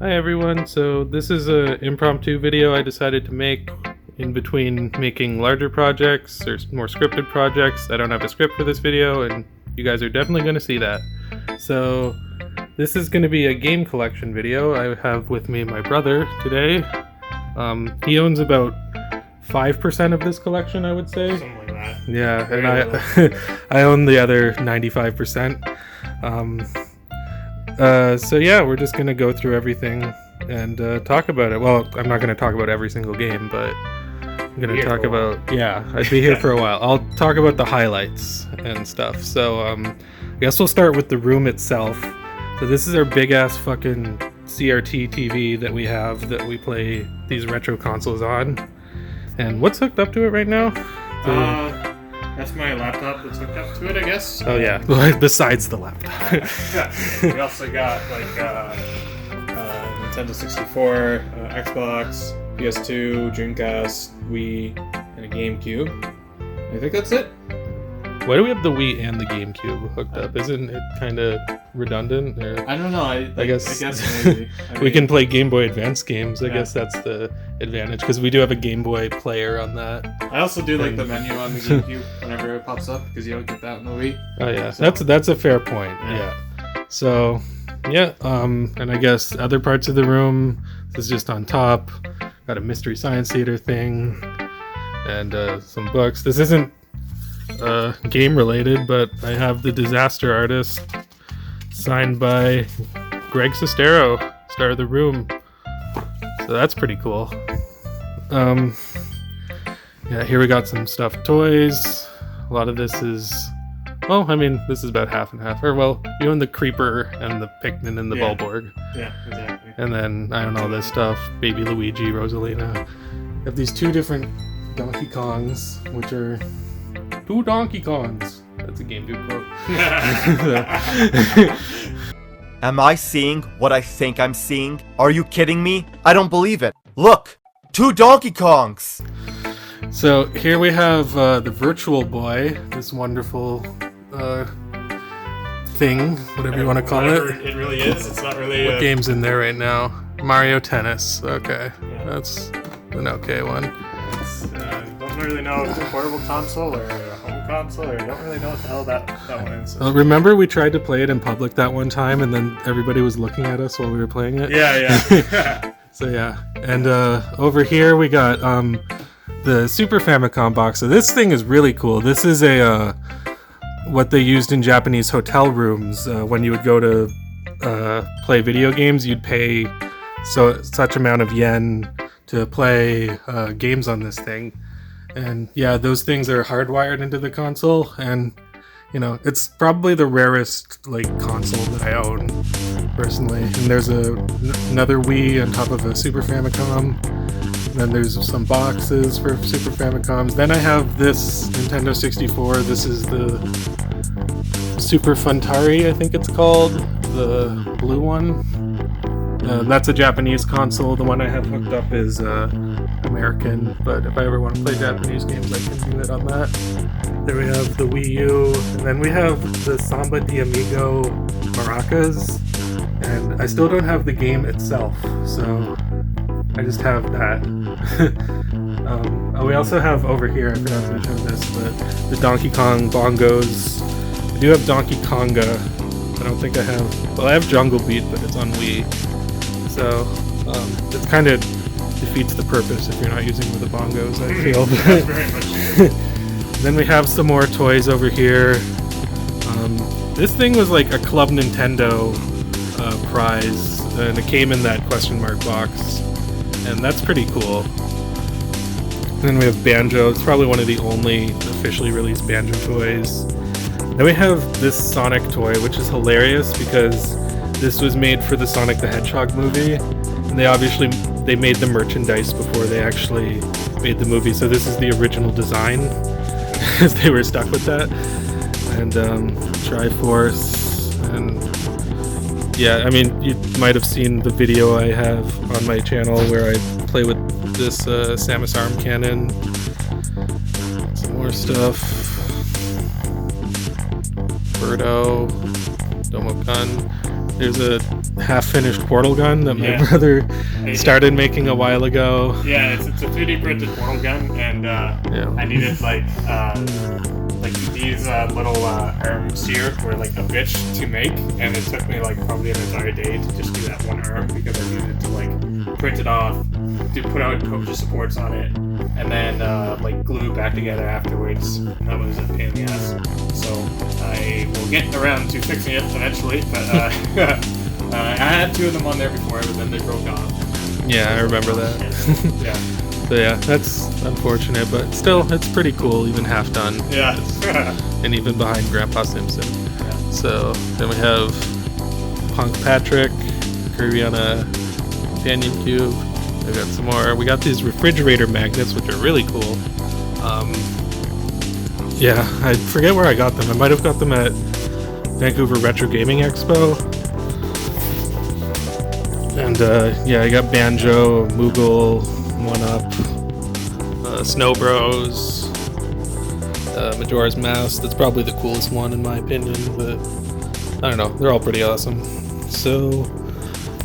Hi everyone, so this is an impromptu video I decided to make in between making larger projects or more scripted projects. I don't have a script for this video and you guys are definitely going to see that. So this is going to be a game collection video. I have with me my brother today. He owns about 5% of this collection, I would say. Something like that. Yeah, Very and little. I own the other 95%. So yeah, we're just gonna go through everything and talk about it. Well, I'm not gonna talk about every single game, but I'm gonna talk about, yeah, I'd be here for a while. I'll talk about the highlights and stuff. So I guess we'll start with the room itself. So this is our big ass fucking CRT TV that we have that we play these retro consoles on. And what's hooked up to it right now? That's my laptop that's hooked up to it, I guess. Oh yeah, besides the laptop. Yeah. We also got like Nintendo 64, Xbox, PS2, Dreamcast, Wii, and a GameCube. I think that's it. Why do we have the Wii and the GameCube hooked up? Isn't it kind of redundant? Or... I don't know. I guess maybe. We can play Game Boy Advance games. I guess that's the advantage because we do have a Game Boy player on that. I also do like the menu on the GameCube whenever it pops up because you don't get that in the Wii. Oh yeah, So- that's a fair point. Yeah. So yeah, and I guess other parts of the room. This is just on top. Got a Mystery Science Theater thing and some books. This isn't game related, but I have the Disaster Artist signed by Greg Sestero, star of The Room. So that's pretty cool. Yeah, here we got some stuffed toys. A lot of this is, well, I mean, this is about half and half. Or, well, you own the Creeper and the Pikmin and the Bulborg. Yeah, exactly. And then, I don't know, this stuff, Baby Luigi, Rosalina. We have these two different Donkey Kongs, which are two Donkey Kongs. That's a Game Dude quote. Am I seeing what I think I'm seeing? Are you kidding me? I don't believe it. Look! Two Donkey Kongs! So here we have the Virtual Boy, this wonderful thing, whatever you want to call Whatever it. it really is. It's not really. What game's in there right now? Mario Tennis. Okay, Yeah. that's an okay one. Don't really know if it's a portable console or a home console, or don't really know what the hell that one is. Remember we tried to play it in public that one time, and then everybody was looking at us while we were playing it? Yeah. So yeah, and over here we got the Super Famicom box. So this thing is really cool. This is a what they used in Japanese hotel rooms when you would go to play video games. You'd pay such amount of yen to play games on this thing, and yeah, those things are hardwired into the console. And you know, it's probably the rarest like console that I own personally. And there's another Wii on top of a Super Famicom. And then there's some boxes for Super Famicoms. Then I have this Nintendo 64. This is the Super Funtari, I think it's called, the blue one. That's a Japanese console. The one I have hooked up is American, but if I ever want to play Japanese games, I can do it on that. There we have the Wii U, and then we have the Samba de Amigo maracas, and I still don't have the game itself, so I just have that. We also have over here, I forgot to show this, but the Donkey Kong bongos. I do have Donkey Konga. I don't think I have, well, I have Jungle Beat, but it's on Wii. So it kind of defeats the purpose if you're not using the bongos, I feel. Very much. Then we have some more toys over here. This thing was like a Club Nintendo prize, and it came in that question mark box, and that's pretty cool. And then we have Banjo. It's probably one of the only officially released Banjo toys. Then we have this Sonic toy, which is hilarious because this was made for the Sonic the Hedgehog movie, and they made the merchandise before they actually made the movie. So this is the original design, because they were stuck with that. And Triforce, and yeah, I mean, you might have seen the video I have on my channel where I play with this Samus arm cannon. Some more stuff. Birdo, Domo Gun. There's a half-finished portal gun that my Yeah. brother started making a while ago. Yeah, it's a 3D printed portal gun, and I needed like these little arms here were like a bitch to make, and it took me like probably an entire day to just do that one arm because I needed to like print it off, put out Koja supports on it, and then like glue it back together afterwards. That was a pain in the ass. So I will get around to fixing it eventually, but I had 2 of them on there before, but then they broke off. Yeah, I remember that. Yeah. So yeah, that's unfortunate, but still, it's pretty cool, even half done. Yeah. And even behind Grandpa Simpson. So then we have Punk Patrick, Kirby on a companion cube. I got some more. We got these refrigerator magnets, which are really cool. Yeah, I forget where I got them. I might have got them at Vancouver Retro Gaming Expo. And yeah, I got Banjo, Moogle, 1-Up, Snow Bros, Majora's Mask. That's probably the coolest one in my opinion, but I don't know. They're all pretty awesome. So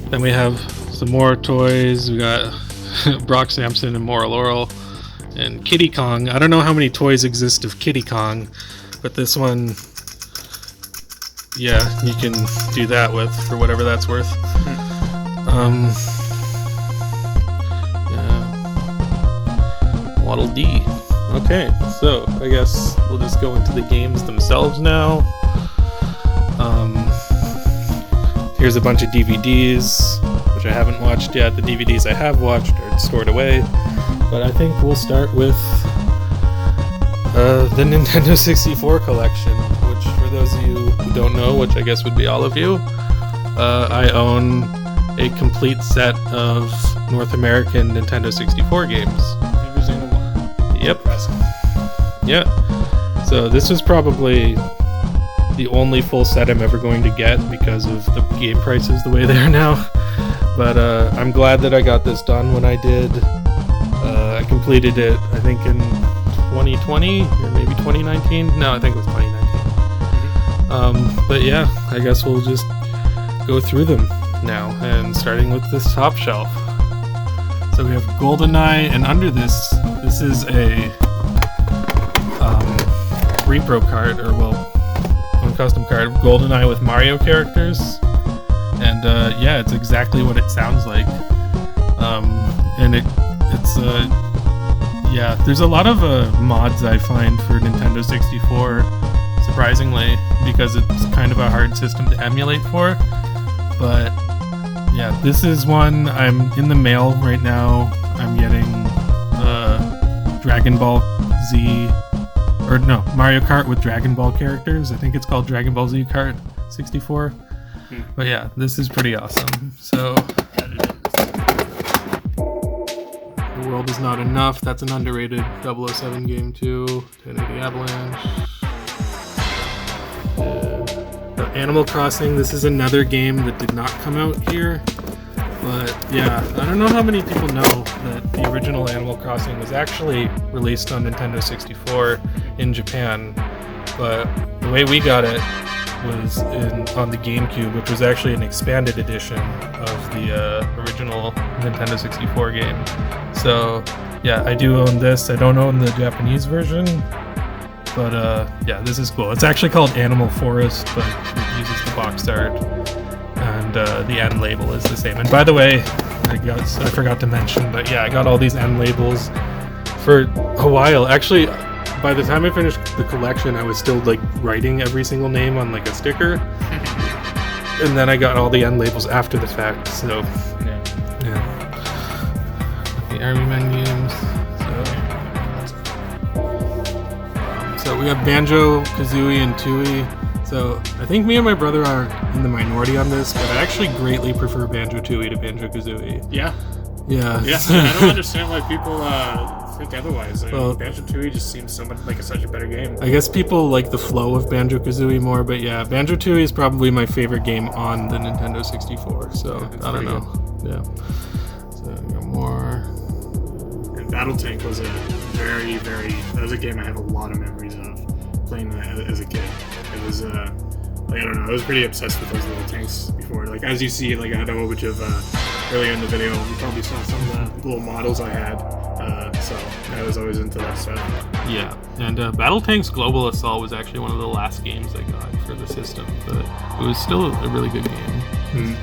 then we have some more toys. We got Brock Sampson and Moral Laurel and Kitty Kong. I don't know how many toys exist of Kitty Kong, but this one, yeah, you can do that with for whatever that's worth. Yeah. Waddle Dee. Okay, so I guess we'll just go into the games themselves now. Here's a bunch of DVDs, which I haven't watched yet. The DVDs I have watched are stored away, but I think we'll start with the Nintendo 64 collection, which for those of you who don't know, which I guess would be all of you, I own a complete set of North American Nintendo 64 games. Every single one. Yep. Impressive. Yeah. So this is probably the only full set I'm ever going to get because of the game prices the way they are now. But I'm glad that I got this done when I did. I completed it, I think, in 2020 or maybe 2019. No, I think it was 2019. But yeah, I guess we'll just go through them now, and starting with this top shelf. So we have Goldeneye, and under this is a repro card, or well, custom card of Goldeneye with Mario characters, and yeah, it's exactly what it sounds like. And it's yeah, there's a lot of mods I find for Nintendo 64, surprisingly, because it's kind of a hard system to emulate for. But yeah, this is one I'm in the mail right now. I'm getting Dragon Ball Z, or no, Mario Kart with Dragon Ball characters. I think it's called Dragon Ball Z Kart 64. But yeah, this is pretty awesome. So, The World Is Not Enough. That's an underrated 007 game too. 1080 Avalanche. Animal Crossing. This is another game that did not come out here. But yeah, I don't know how many people know that the original Animal Crossing was actually released on Nintendo 64 in Japan. But the way we got it was on the GameCube, which was actually an expanded edition of the original Nintendo 64 game. So yeah, I do own this. I don't own the Japanese version. But yeah, this is cool. It's actually called Animal Forest, but it uses the box art. And the end label is the same. And by the way, I forgot to mention, but yeah, I got all these end labels for a while. Actually, by the time I finished the collection, I was still like writing every single name on like a sticker. And then I got all the end labels after the fact. So yeah. The Army Men games. So we have Banjo, Kazooie, and Tooie. So I think me and my brother are in the minority on this, but I actually greatly prefer Banjo-Tooie to Banjo-Kazooie. Yeah. Yeah. I don't understand why people think otherwise. I mean, Well, Banjo-Tooie just seems so much like such a better game. I guess people like the flow of Banjo-Kazooie more, but yeah, Banjo-Tooie is probably my favorite game on the Nintendo 64, so Yeah, I don't know. good. Yeah. So we got more. And Battle Tank was a that was a game I have a lot of memories of playing as a kid. It was like, I don't know, I was pretty obsessed with those little tanks before. Like, as you see, like, I had a whole bunch of, earlier in the video, you probably saw some of the little models I had, so I was always into that stuff. Yeah, and Battle Tanks Global Assault was actually one of the last games I got for the system, but it was still a really good game.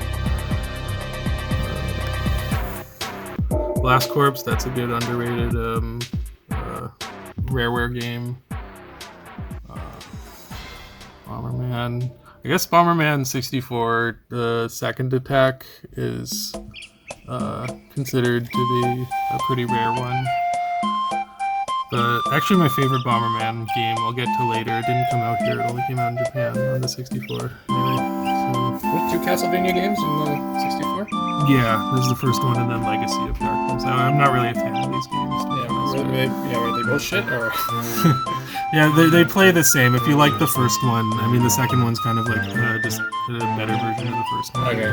Blast Corps, that's a good underrated Rareware game. Bomberman. I guess Bomberman 64, the second attack is considered to be a pretty rare one. But actually my favorite Bomberman game I'll get to later. It didn't come out here, it only came out in Japan on the 64. Anyway, What, 2 Castlevania games in the 64? yeah, this is the first one, and then Legacy of Darkness. I'm not really a fan of these games. Were they bullshit, or? Yeah, they play the same. If you like the first one, I mean, the second one's kind of like just a better version of the first one. Okay.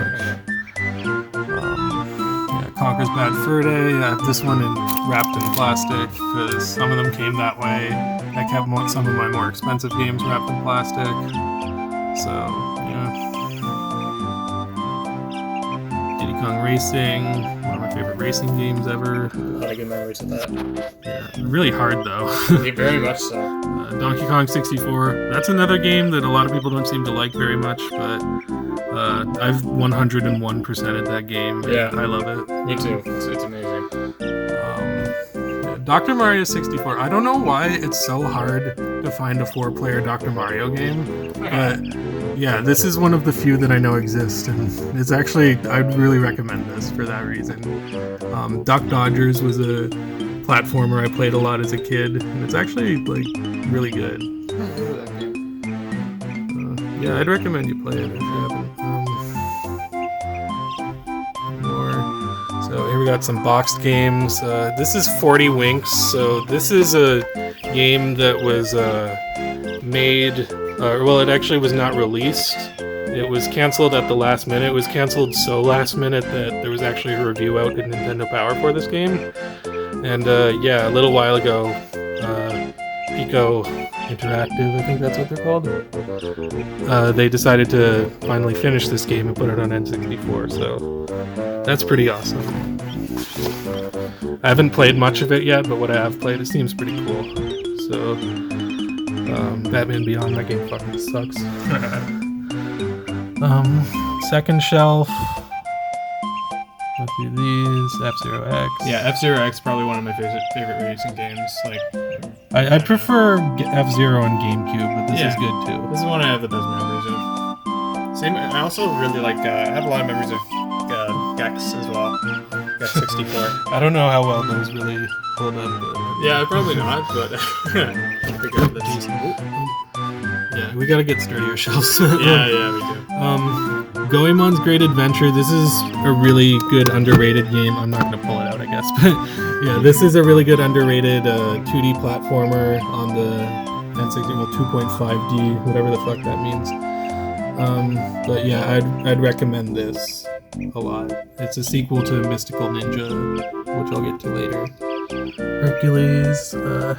Yeah, Conker's Bad Fur Day. I have this one wrapped in plastic because some of them came that way. I kept some of my more expensive games wrapped in plastic. So, yeah. Diddy Kong Racing, one of my favorite racing games ever. A lot of good memories of that. Yeah, really hard though. Yeah, very much so. Donkey Kong 64. That's another game that a lot of people don't seem to like very much, but I've 101%ed that game. Yeah. I love it. Me too. It's amazing. Dr. Mario 64. I don't know why it's so hard to find a 4-player Dr. Mario game, but yeah, this is one of the few that I know exist, and it's actually, I'd really recommend this for that reason. Duck Dodgers was a platformer I played a lot as a kid, and it's actually like really good. Yeah, I'd recommend you play it if you haven't. So here we got some boxed games. This is 40 Winks. So this is a game that was made, well, it actually was not released. It was canceled at the last minute. It was canceled so last minute that there was actually a review out in Nintendo Power for this game. And yeah, a little while ago, Pico Interactive, I think that's what they're called. They decided to finally finish this game and put it on N64, so that's pretty awesome. I haven't played much of it yet, but what I have played, it seems pretty cool. So, Batman Beyond, that game fucking sucks. Second Shelf. A few of these. F-Zero X. Yeah, F-Zero X probably one of my favorite racing games. Like, I prefer F-Zero on GameCube, but this is good too. This is one I have the best memories of. Same. I also really like. I have a lot of memories of Gex as well. Gex 64. I don't know how well those really hold up. Yeah, probably not, but I figured that's decent. Yeah, we gotta get sturdier shelves. Yeah, we do. Goemon's Great Adventure. This is a really good underrated game. I'm not gonna pull it out, I guess, but yeah, this is a really good underrated 2D platformer on the N64 2.5D, whatever the fuck that means. But yeah, I'd recommend this a lot. It's a sequel to Mystical Ninja, which I'll get to later. Hercules,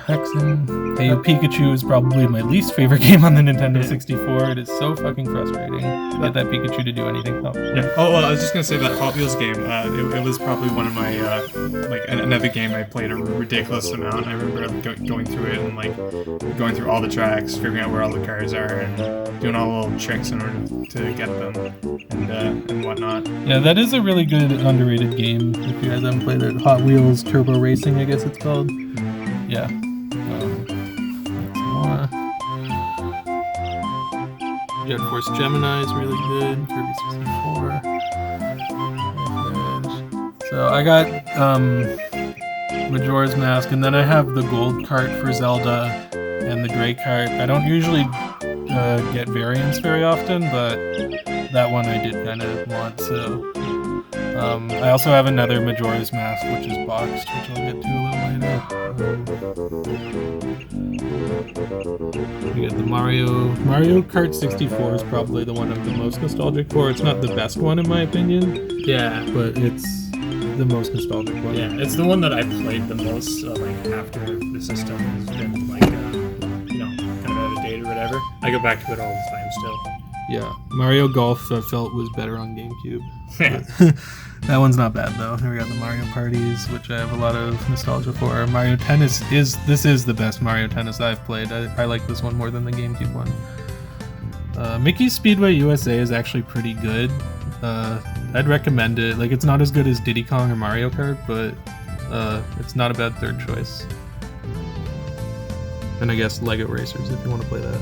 Hexen. Hey Pikachu is probably my least favorite game on the Nintendo 64. It is so fucking frustrating to get that Pikachu to do anything. Oh, yeah. Oh, well, I was just gonna say that Hot Wheels game. It was probably one of my like another game I played a ridiculous amount. I remember going through it and like going through all the tracks, figuring out where all the cars are, and doing all the little tricks in order to get them and whatnot. Yeah, that is a really good underrated game. If you guys haven't played it, Hot Wheels Turbo Racing, I guess it's called. Yeah. More. Jet Force Gemini is really good. Kirby 64. So I got Majora's Mask, and then I have the gold cart for Zelda and the gray cart. I don't usually get variants very often, but that one I did kind of want, so... I also have another Majora's Mask, which is boxed, which I'll get to a little later. We got the Mario Kart 64 is probably the one I'm the most nostalgic for. It's not the best one in my opinion. Yeah, but it's the most nostalgic one. Yeah, it's the one that I've played the most, like after the system has been like, kind of out of date or whatever. I go back to it all the time still. Yeah, Mario Golf I felt was better on GameCube. That one's not bad though. Here we got the Mario Parties, which I have a lot of nostalgia for. Mario Tennis is the best Mario Tennis I've played. I like this one more than the GameCube one. Mickey's Speedway USA is actually pretty good. I'd recommend it. Like, it's not as good as Diddy Kong or Mario Kart, but it's not a bad third choice. And I guess Lego Racers if you want to play that.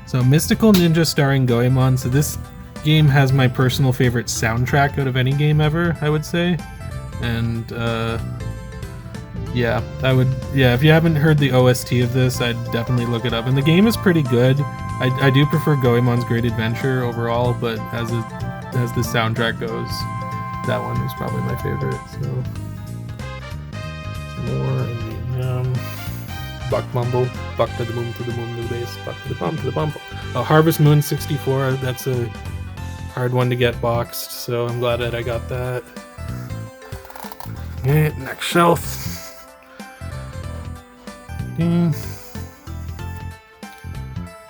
So Mystical Ninja starring Goemon. So this game has my personal favorite soundtrack out of any game ever, I would say. And if you haven't heard the OST of this, I'd definitely look it up. And the game is pretty good. I do prefer Goemon's Great Adventure overall, but as the soundtrack goes, that one is probably my favorite. So some more Indian Buck Mumble, Buck to the moon, to the moon, to the base, Buck to the bump. Harvest Moon 64, that's a hard one to get boxed, so I'm glad that I got that. Okay, next shelf. A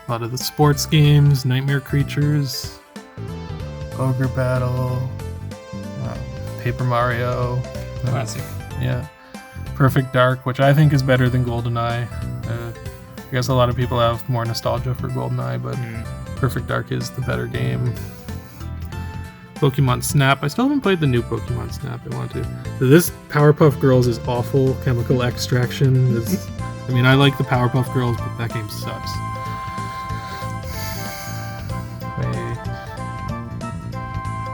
lot of the sports games, Nightmare Creatures, Ogre Battle, Paper Mario. Classic. Yeah. Perfect Dark, which I think is better than Goldeneye. I guess a lot of people have more nostalgia for Goldeneye, but Perfect Dark is the better game. Pokemon Snap. I still haven't played the new Pokemon Snap. I want to. So this Powerpuff Girls is awful. Chemical Extraction is... I like the Powerpuff Girls, but that game sucks.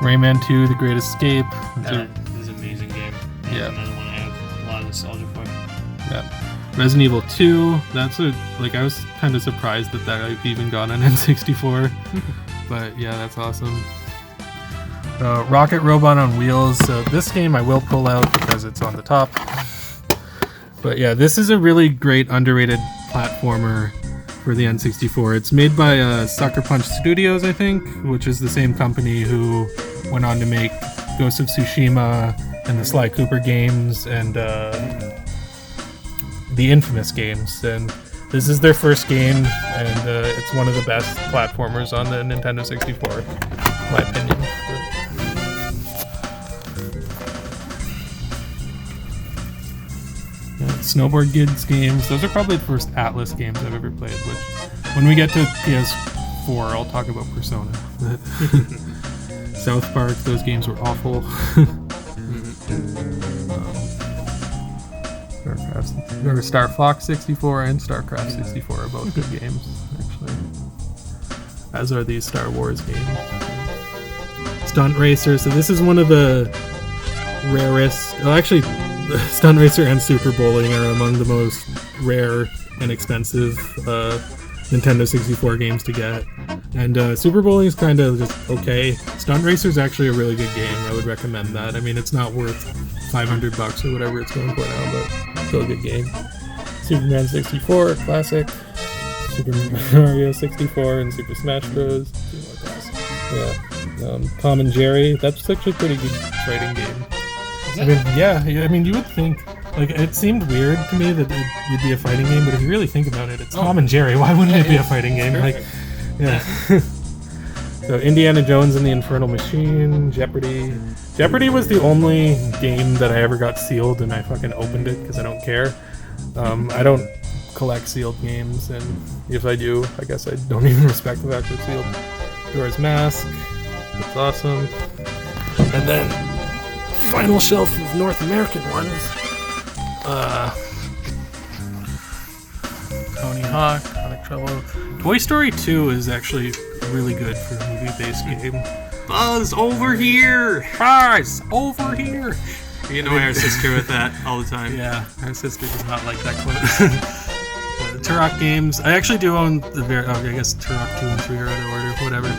Rayman 2, The Great Escape. That is an amazing game. Yeah. Another one I have a lot of nostalgia for. Yeah. Resident Evil 2. That's I was kind of surprised that even got an N64. But yeah, that's awesome. Rocket Robot on Wheels. So this game I will pull out because it's on the top. But yeah, this is a really great underrated platformer for the N64. It's made by Sucker Punch Studios, I think, which is the same company who went on to make Ghost of Tsushima and the Sly Cooper games and the Infamous games. And this is their first game, and it's one of the best platformers on the Nintendo 64, in my opinion. Snowboard Kids games. Those are probably the first Atlas games I've ever played, which when we get to PS4, I'll talk about Persona. South Park, those games were awful. Star Fox 64 and StarCraft 64 are both good games, actually. As are these Star Wars games. Stunt Racer. So this is one of the rarest... Well, actually... Stunt Racer and Super Bowling are among the most rare and expensive Nintendo 64 games to get. And Super Bowling is kind of just okay. Stunt Racer is actually a really good game. I would recommend that. It's not worth $500 or whatever it's going for now, but still a good game. Superman 64, classic. Super Mario 64 and Super Smash Bros. Yeah. Tom and Jerry. That's actually a pretty good fighting game. You would think, it seemed weird to me that it'd be a fighting game, but if you really think about it, it's Tom and Jerry. Why wouldn't it be a fighting game? So Indiana Jones and the Infernal Machine, Jeopardy. Jeopardy was the only game that I ever got sealed, and I fucking opened it because I don't care. I don't collect sealed games, and if I do, I guess I don't even respect the fact they're sealed. Dora's Mask. That's awesome. And then... final shelf of North American ones. Tony Hawk, Sonic Trouble. Toy Story 2 is actually really good for a movie-based game. Buzz, over here! Buzz, over here! You annoy our sister with that all the time. Yeah, our sister does not like that quote. Turok games. I actually do own the I guess Turok 2 and 3 are out of order, whatever.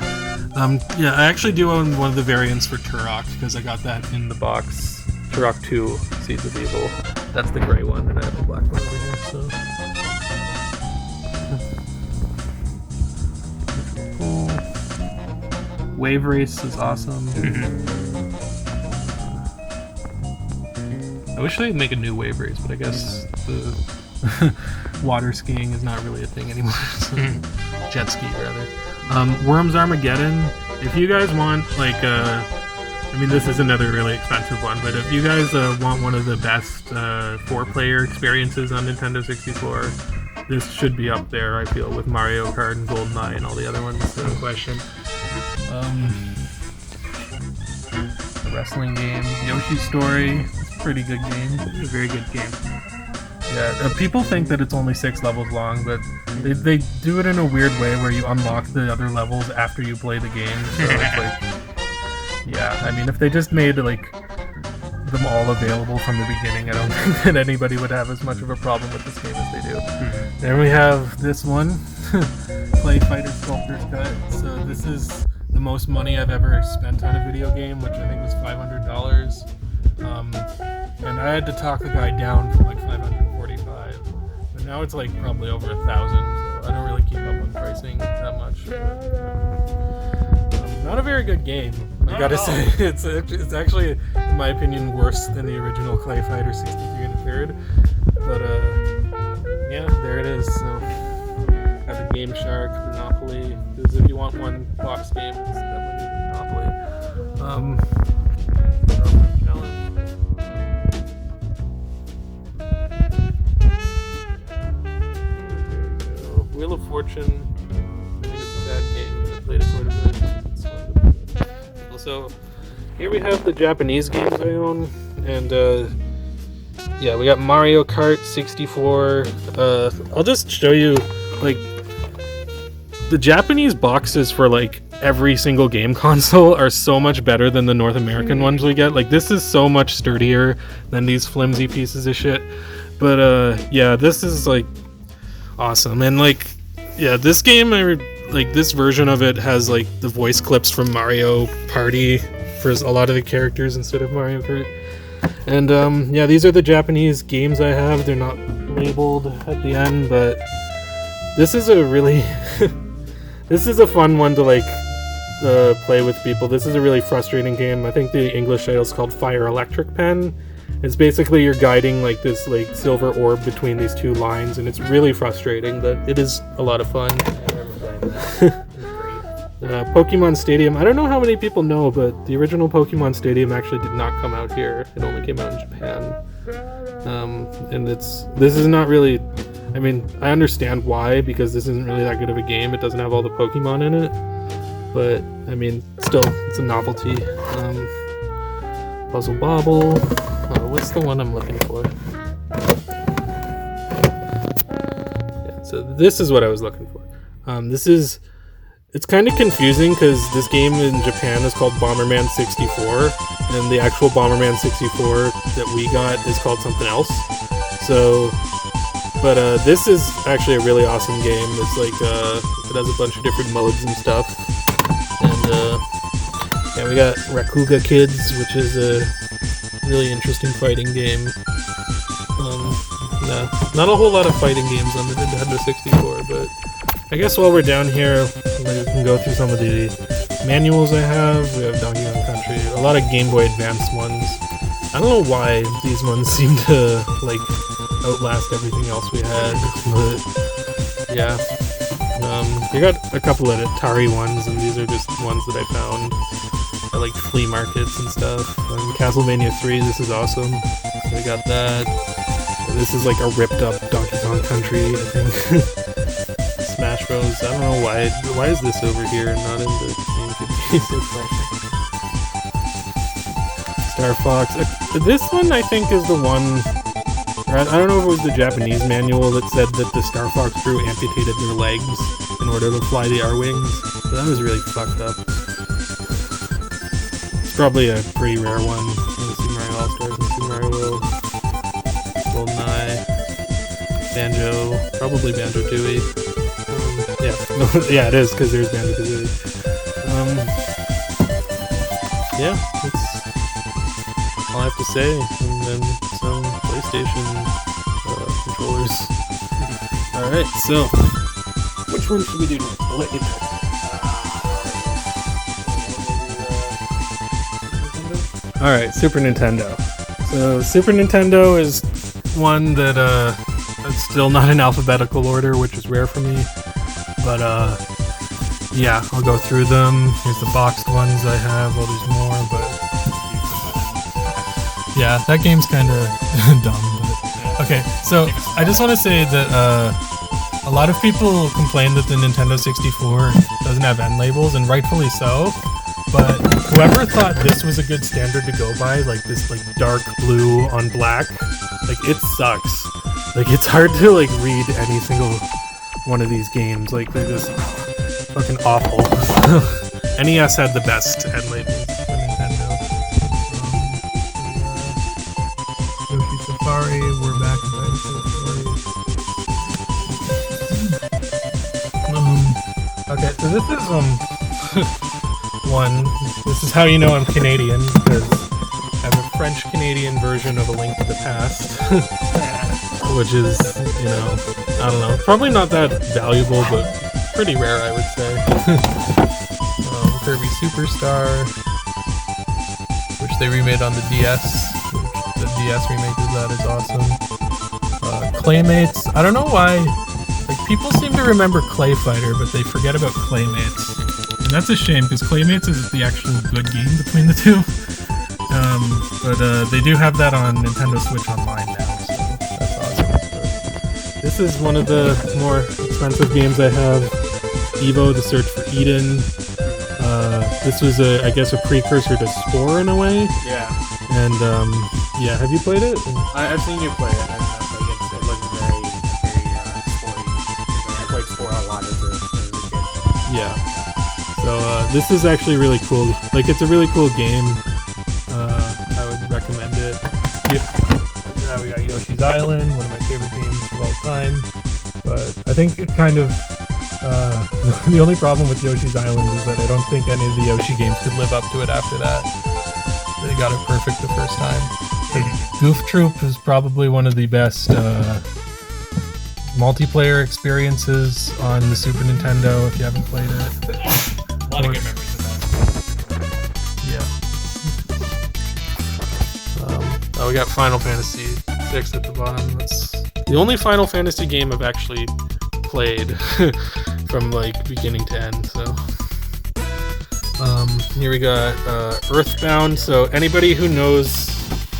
I actually do own one of the variants for Turok because I got that in the box. Turok 2 Seeds of Evil. That's the gray one, and I have the black one over here. So. Cool. Wave Race is awesome. I wish they'd make a new Wave Race, but I guess the water skiing is not really a thing anymore. So, jet ski rather. Worms Armageddon. If you guys want like I mean, this is another really expensive one, but if you guys want one of the best 4-player experiences on Nintendo 64, this should be up there, I feel, with Mario Kart and Goldeneye and all the other ones. No question. The wrestling game, Yoshi's Story, it's a pretty good game. It's a very good game. Yeah, people think that it's only 6 levels long, but they do it in a weird way where you unlock the other levels after you play the game. So it's like, yeah, I mean, if they just made like them all available from the beginning, I don't think that anybody would have as much of a problem with this game as they do. Then we have this one, Clay Fighter Sculptor's Cut. So this is the most money I've ever spent on a video game, which I think was $500. And I had to talk the guy down from like $545, but now it's like probably over $1,000. So I don't really keep up on pricing that much. Not a very good game, I gotta say. It's actually, in my opinion, worse than the original Clay Fighter 63 1/3. But yeah, there it is. So got the Game Shark, Monopoly. Because if you want one box game, it's definitely Monopoly. Wheel of Fortune. I think it's a bad game, but I played it quite a bit. So here we have the Japanese games I own, and yeah, we got Mario Kart 64. I'll just show you, like, the Japanese boxes for like every single game console are so much better than the North American ones we get. Like, this is so much sturdier than these flimsy pieces of shit. But yeah, this is like awesome. And like, yeah, this game, like, this version of it has like the voice clips from Mario Party for a lot of the characters instead of Mario Kart. And yeah, these are the Japanese games I have. They're not labeled at the end, but this is a really this is a fun one to like play with people. This is a really frustrating game. I think the English title is called Fire Electric Pen. It's basically you're guiding like this like silver orb between these two lines, and it's really frustrating, but it is a lot of fun. Pokemon Stadium. I don't know how many people know, but the original Pokemon Stadium actually did not come out here. It only came out in Japan. And this is not really, I mean, I understand why, because this isn't really that good of a game. It doesn't have all the Pokemon in it, but I mean, still, it's a novelty. Puzzle Bobble. What's the one I'm looking for? Yeah, so this is what I was looking for. It's kind of confusing because this game in Japan is called Bomberman 64, and the actual Bomberman 64 that we got is called something else. So, but this is actually a really awesome game. It's like, it has a bunch of different modes and stuff. And yeah, we got Rakuga Kids, which is a really interesting fighting game. Not a whole lot of fighting games on the Nintendo 64, but I guess while we're down here, we can go through some of the manuals I have. We have Donkey Kong Country, a lot of Game Boy Advance ones. I don't know why these ones seem to like outlast everything else we had, but yeah. You got a couple of Atari ones, and these are just ones that I found at like flea markets and stuff. Castlevania 3, this is awesome. So I got that. This is like a ripped up Donkey Kong Country, I think. Smash Bros. I don't know why is this over here and not in the main Star Fox. This one I think is the one, I don't know if it was the Japanese manual that said that the Star Fox crew amputated their legs in order to fly the R-Wings. But that was really fucked up. It's probably a pretty rare one. Super Mario All-Stars and Super Mario World. Goldeneye. Banjo. Probably Banjo-Tooie. Yeah, yeah, it is, because there's Banjo-Tooie. Yeah, that's all I have to say. And then some PlayStation controllers. Alright, so which one should we do next? I'll let you pick. Alright, Super Nintendo. So Super Nintendo is one that it's still not in alphabetical order, which is rare for me. But yeah, I'll go through them. Here's the boxed ones I have. Well, there's more, but yeah, that game's kind of dumb. But okay, so I just want to say that a lot of people complain that the Nintendo 64 doesn't have end labels, and rightfully so. But whoever thought this was a good standard to go by, like this like dark blue on black, like it sucks. Like it's hard to like read any single one of these games. Like they're just fucking awful. NES had the best end labels for Nintendo. Yoshi Safari, we're back in Dinosaur Story. Okay, so this is one. This is how you know I'm Canadian, because I have a French-Canadian version of A Link to the Past, which is, you know, I don't know, probably not that valuable, but pretty rare, I would say. Kirby Superstar, which they remade on the DS. The DS remake of that is awesome. Claymates, I don't know why, like people seem to remember Clay Fighter, but they forget about Claymates. And that's a shame, because Claymates is the actual good game between the two. But they do have that on Nintendo Switch Online now, so that's awesome. But this is one of the more expensive games I have. Evo, The Search for Eden. This was, I guess, a precursor to Spore in a way. Yeah. And, yeah, have you played it? I've seen you play it. It looks very, very sporty. I played Spore a lot as a kid. Yeah. So this is actually really cool. Like, it's a really cool game. I would recommend it. Yeah. We got Yoshi's Island, one of my favorite games of all time. But I think it kind of... the only problem with Yoshi's Island is that I don't think any of the Yoshi games could live up to it after that. They got it perfect the first time. Goof Troop is probably one of the best multiplayer experiences on the Super Nintendo if you haven't played it. A lot of good memories of that. Yeah. We got Final Fantasy VI at the bottom. That's the only Final Fantasy game I've actually played from like beginning to end. So here we got Earthbound. So anybody who knows,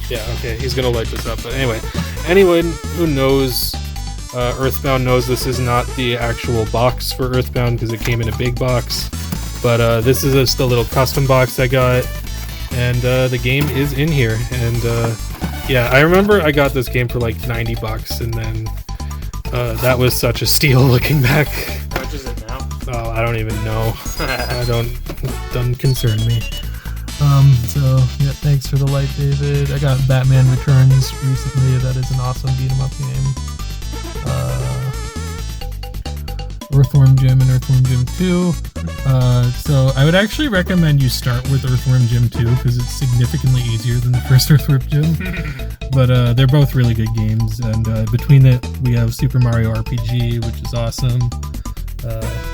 yeah, okay, he's gonna light this up. But anyway, anyone who knows Earthbound knows this is not the actual box for Earthbound, because it came in a big box. But this is just a little custom box I got, and the game is in here. And yeah, I remember I got this game for like $90, and then that was such a steal looking back. How much is it now? Oh, I don't even know. Doesn't concern me. So yeah, thanks for the light, David. I got Batman Returns recently. That is an awesome beat 'em up game. Earthworm Jim and Earthworm Jim 2. So I would actually recommend you start with Earthworm Jim 2, because it's significantly easier than the first Earthworm Jim. But they're both really good games, and between it we have Super Mario RPG, which is awesome.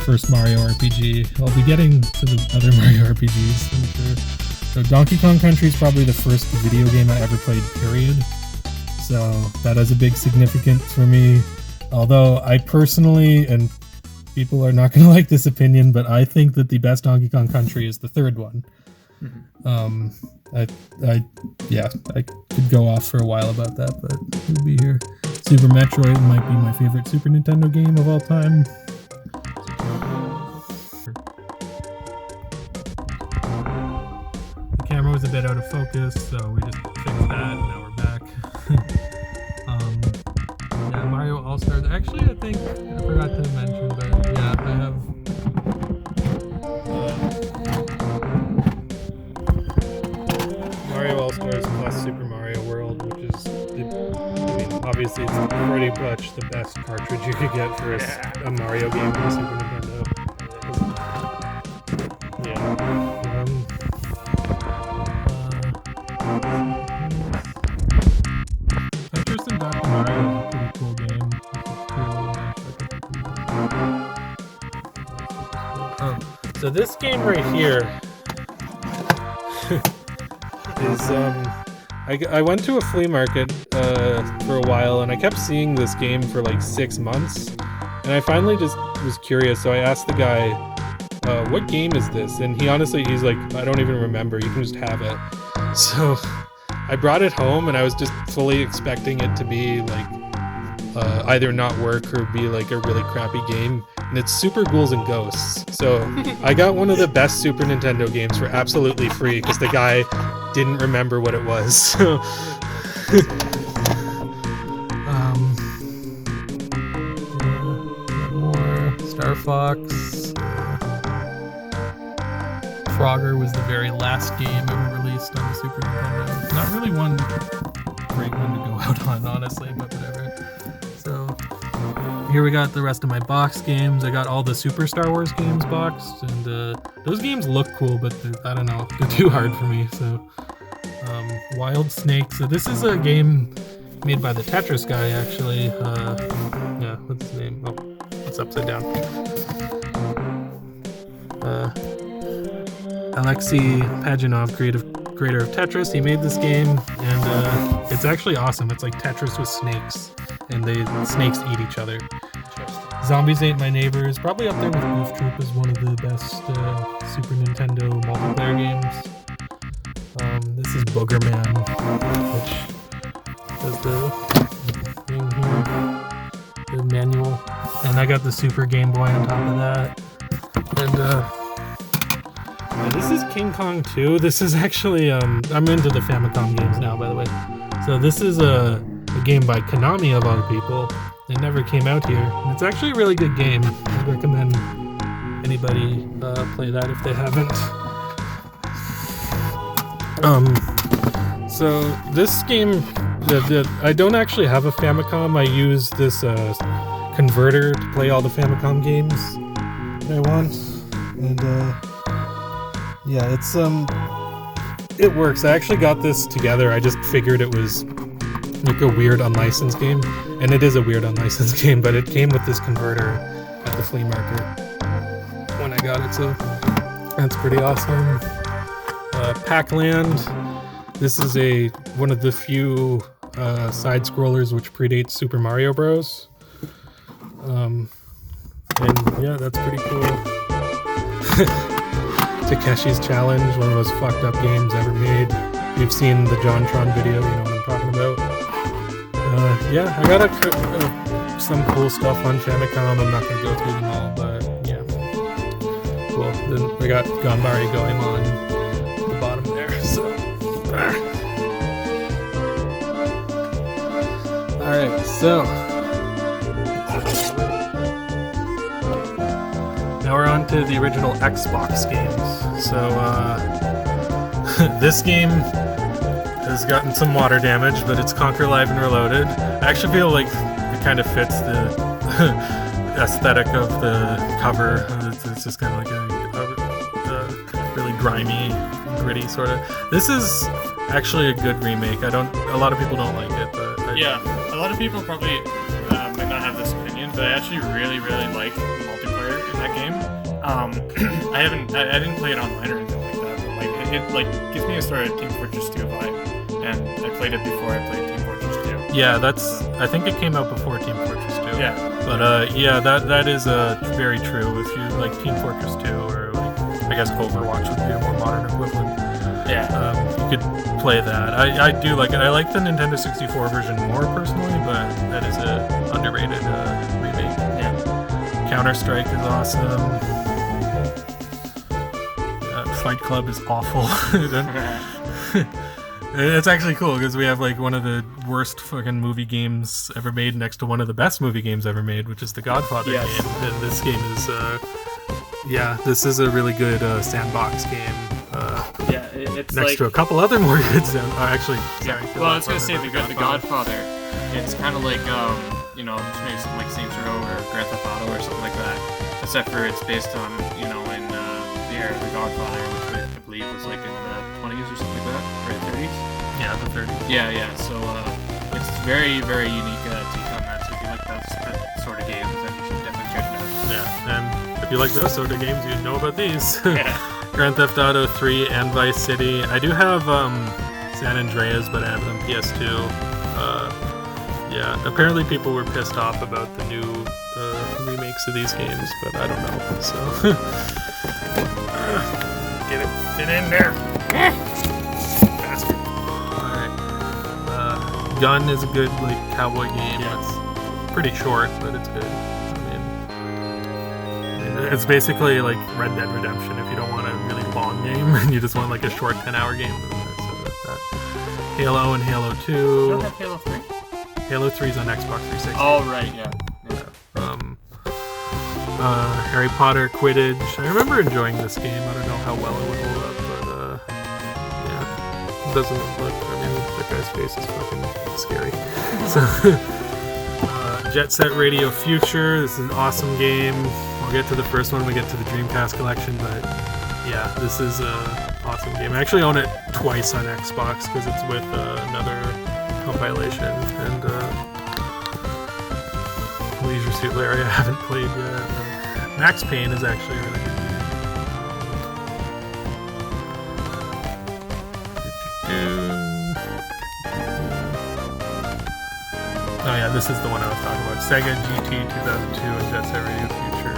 First Mario RPG. I'll be getting to the other Mario RPGs, I'm sure. So Donkey Kong Country is probably the first video game I ever played, period. So that has a big significance for me. Although I personally, and people are not going to like this opinion, but I think that the best Donkey Kong Country is the third one. I could go off for a while about that, but we'll be here. Super Metroid might be my favorite Super Nintendo game of all time. The camera was a bit out of focus, so we just fixed that, and now we're back. Yeah, Mario All-Stars. Actually, I think I forgot to mention, but yeah, I have Mario All-Stars plus Super Mario World, which is, obviously it's pretty much the best cartridge you could get for a Mario game on the Super Nintendo. Yeah. Tetris and Dr. Mario is a pretty cool game. Oh, so this game right here is I went to a flea market for a while, and I kept seeing this game for like 6 months, and I finally just was curious, so I asked the guy, what game is this? And he's like, I don't even remember, you can just have it. So I brought it home, and I was just fully expecting it to be like either not work or be like a really crappy game, and it's Super Ghouls and Ghosts. So I got one of the best Super Nintendo games for absolutely free because the guy didn't remember what it was. So more Star Fox. Frogger was the very last game ever released on the Super Nintendo. Not really one great one to go out on, honestly, but whatever. So here we got the rest of my box games. I got all the Super Star Wars games boxed, and those games look cool, but I don't know, they're too hard for me. So Wild Snake. So this is a game made by the Tetris guy, actually. Yeah, what's his name? Oh, it's upside down. Alexei Paginov, creator of Tetris. He made this game, and it's actually awesome. It's like Tetris with snakes, and snakes eat each other. Zombies Ate My Neighbors, probably up there with Goof Troop as one of the best Super Nintendo multiplayer games. This is Booger Man, which does the thing here, the manual. And I got the Super Game Boy on top of that. And yeah, this is King Kong 2. This is actually, I'm into the Famicom games now, by the way. So this is a game by Konami, of all people. It never came out here. And it's actually a really good game. I'd recommend anybody play that if they haven't. So this game, I don't actually have a Famicom. I use this converter to play all the Famicom games I want. And yeah, it works. I actually got this together. I just figured it was like a weird unlicensed game, and it is a weird unlicensed game, but it came with this converter at the flea market when I got it, so that's pretty awesome. Pac-Land. This is one of the few side scrollers which predates Super Mario Bros. And yeah, that's pretty cool. Takeshi's Challenge, one of the most fucked up games ever made. You've seen the JonTron video, you know what I'm talking about. Yeah, I got some cool stuff on Famicom. I'm not going to go through them all, but yeah. Cool. Then we got Ganbare Goemon at the bottom there, so. Alright, so. Now we're on to the original Xbox games. So, this game has gotten some water damage, but it's Conquer Live and Reloaded. I actually feel like it kind of fits the aesthetic of the cover. It's just kind of like a really grimy, gritty sort of. This is actually a good remake. A lot of people don't like it, but a lot of people probably might not have this opinion, but I actually really, really like the multiplayer in that game. I didn't play it online or anything like that, but like it gives me a sort of Team Fortress 2 vibe, and I played it before I played Team Fortress 2. Yeah, I think it came out before Team Fortress 2. Yeah. But yeah, that is very true. If you like Team Fortress 2, or like I guess Overwatch would be a more modern equivalent. Yeah. You could play that. I do like it. I like the Nintendo 64 version more personally, but that is a underrated remake. Yeah. Counter-Strike is awesome. Fight Club is awful. It's actually cool because we have like one of the worst fucking movie games ever made next to one of the best movie games ever made, which is the Godfather game. And this game is, this is a really good sandbox game. It's next like, to a couple other more good actually. Sorry, well, I was gonna say the Godfather. It's kind of like maybe something like Saints Row or Grand Theft Auto or something like that. Except for it's based on in the era of the Godfather, which I believe was like in the 20s or something like that, or 30s. Yeah, the 30s. Yeah. So it's very, very unique take on that. So if you like that sort of games, then you should definitely check it out. Yeah, and if you like those sort of games, you'd know about these. Yeah. Grand Theft Auto 3 and Vice City. I do have San Andreas, but I have it on PS2. Yeah, apparently people were pissed off about the new remakes of these games, but I don't know. So get it, fit in there. Bastard. All right. Gun is a good cowboy game. Yeah. It's pretty short, but it's good. I mean, it's basically like Red Dead Redemption if you don't want a really long game and you just want a short 10-hour game. Halo and Halo 2. You don't have Halo 3? Halo 3 is on Xbox 360. Oh, right, yeah. Harry Potter, Quidditch. I remember enjoying this game. I don't know how well it would hold up, but yeah. It doesn't look, that guy's face is fucking scary. So, Jet Set Radio Future. This is an awesome game. We'll get to the first one when we get to the Dreamcast collection, but yeah, this is an awesome game. I actually own it twice on Xbox because it's with another compilation, and Leisure Suit Larry I haven't played yet. Max Payne is actually a really good game. Oh yeah, this is the one I was talking about. Sega GT 2002 and Jet Set Radio Future.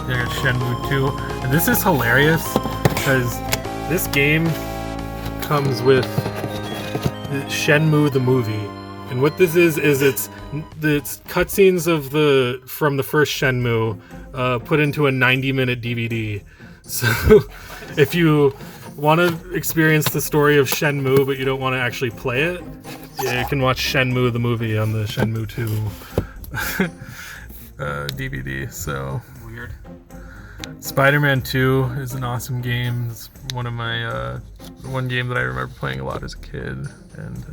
There's Shenmue 2. And this is hilarious because this game comes with Shenmue the movie. And what this is it's cutscenes from the first Shenmue put into a 90-minute DVD. So if you want to experience the story of Shenmue but you don't want to actually play it, yeah, you can watch Shenmue the movie on the Shenmue 2 DVD. So weird. Spider-Man 2 is an awesome game. It's one of my one game that I remember playing a lot as a kid, and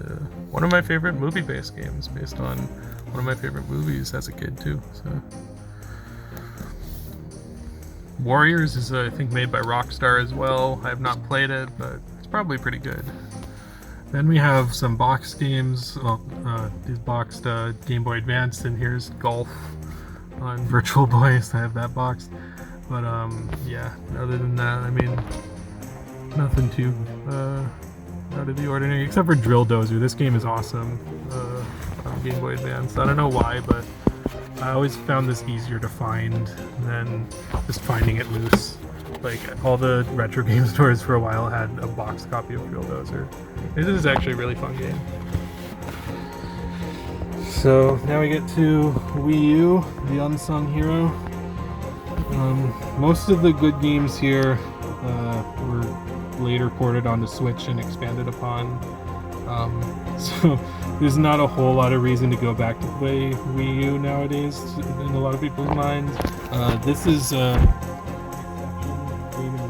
one of my favorite movie-based games, based on one of my favorite movies as a kid too. So Warriors is I think made by Rockstar as well. I have not played it, but it's probably pretty good. Then we have some boxed games. These boxed Game Boy Advance, and here's Golf on Virtual Boy, so I have that boxed. But yeah, other than that, I mean, nothing too out of the ordinary, except for Drill Dozer. This game is awesome on Game Boy Advance. I don't know why, but I always found this easier to find than just finding it loose. Like, all the retro game stores for a while had a boxed copy of Drill Dozer. This is actually a really fun game. So, now we get to Wii U, the unsung hero. Most of the good games here were later ported onto Switch and expanded upon. So there's not a whole lot of reason to go back to play Wii U nowadays in a lot of people's minds. This is Goemon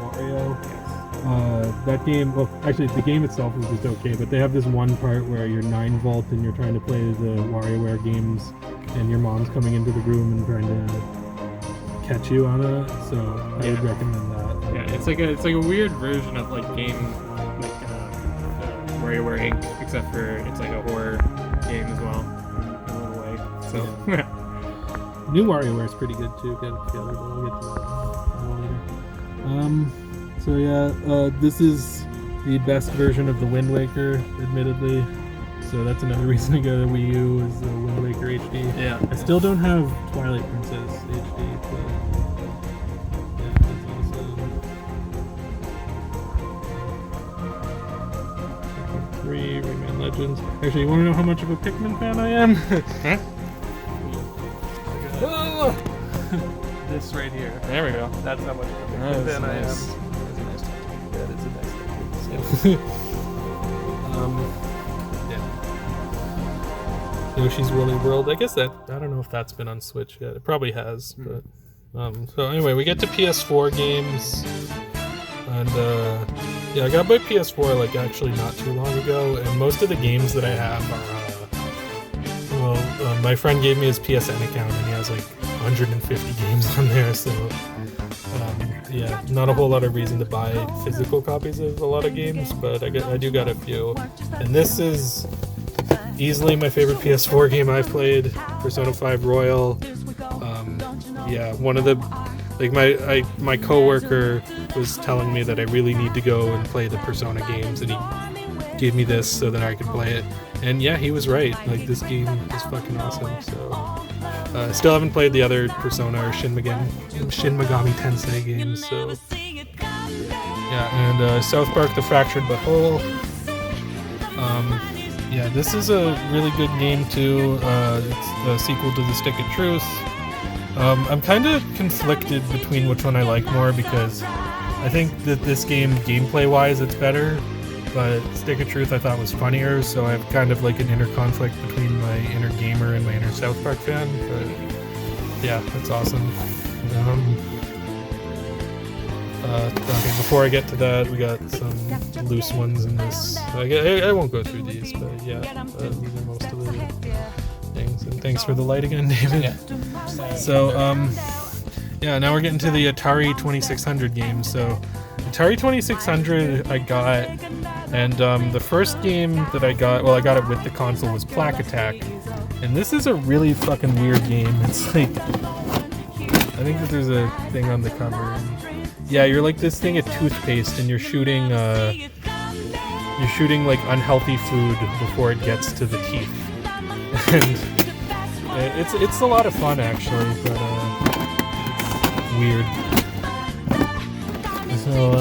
Wario. That game, well, actually the game itself is just okay, but they have this one part where you're 9 Volt and you're trying to play the WarioWare games, and your mom's coming into the room and trying to catch you on it, so I would recommend that. Yeah, it's like a weird version of game WarioWare Inc., except for it's like a horror game as well in a little way. So New WarioWare is pretty good too. Get it together, but we'll get to that later. So yeah, this is the best version of the Wind Waker, admittedly. So that's another reason to go to Wii U is the Wind Waker HD. Yeah. I still don't have Twilight Princess HD, but yeah, that's awesome. 3, Rayman Legends. Actually, you want to know how much of a Pikmin fan I am? This right here. There we go. That's how much of a Pikmin fan I am. That is a nice thing. Yoshi's Woolly World. I guess I don't know if that's been on Switch yet. It probably has, but so anyway, we get to PS4 games, and yeah, I got my PS4 actually not too long ago, and most of the games that I have are my friend gave me his PSN account, and he has 150 games on there, so yeah, not a whole lot of reason to buy physical copies of a lot of games, but I do got a few, and this is easily my favorite PS4 game I've played, Persona 5 Royal. Yeah, one of the Like my coworker was telling me that I really need to go and play the Persona games, and he gave me this so that I could play it. And yeah, he was right. Like, this game is fucking awesome. So still haven't played the other Persona or Shin Megami Tensei games. So yeah, and South Park: The Fractured But Whole. Yeah, this is a really good game too. It's a sequel to The Stick of Truth. I'm kind of conflicted between which one I like more, because I think that this game, gameplay-wise, it's better, but Stick of Truth I thought was funnier, so I have kind of like an inner conflict between my inner gamer and my inner South Park fan, but yeah, that's awesome. Okay, before I get to that, we got some loose ones in this. I won't go through these, but yeah, these are most of the things. And thanks for the light again, David. Yeah. So, yeah, now we're getting to the Atari 2600 games. So, Atari 2600 I got, and the first game that I got it with the console, was Plaque Attack. And this is a really fucking weird game. It's like, I think that there's a thing on the cover. Yeah, you're like this thing of toothpaste, and you're shooting like unhealthy food before it gets to the teeth. And it's a lot of fun actually, but it's weird. So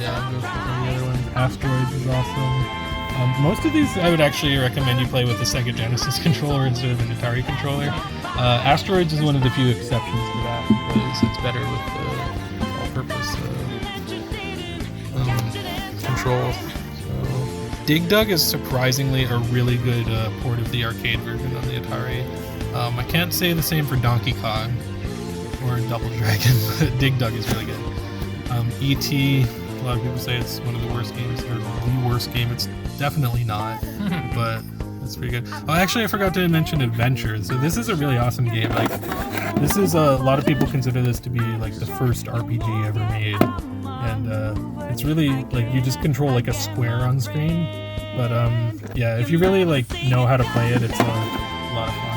yeah, I'll go for the other one. Asteroids is awesome. Most of these I would actually recommend you play with a Sega Genesis controller instead of an Atari controller. Asteroids is one of the few exceptions to that, because it's better with the all-purpose control. So, Dig Dug is surprisingly a really good port of the arcade version on the Atari. I can't say the same for Donkey Kong or Double Dragon, but Dig Dug is really good. E.T., a lot of people say it's one of the worst games, or the worst game. It's definitely not, but it's pretty good. Oh, actually, I forgot to mention Adventure. So this is a really awesome game. Like, this is a lot of people consider this to be like the first RPG ever made, and it's really like you just control like a square on screen. But yeah, if you really like know how to play it, it's a lot of fun.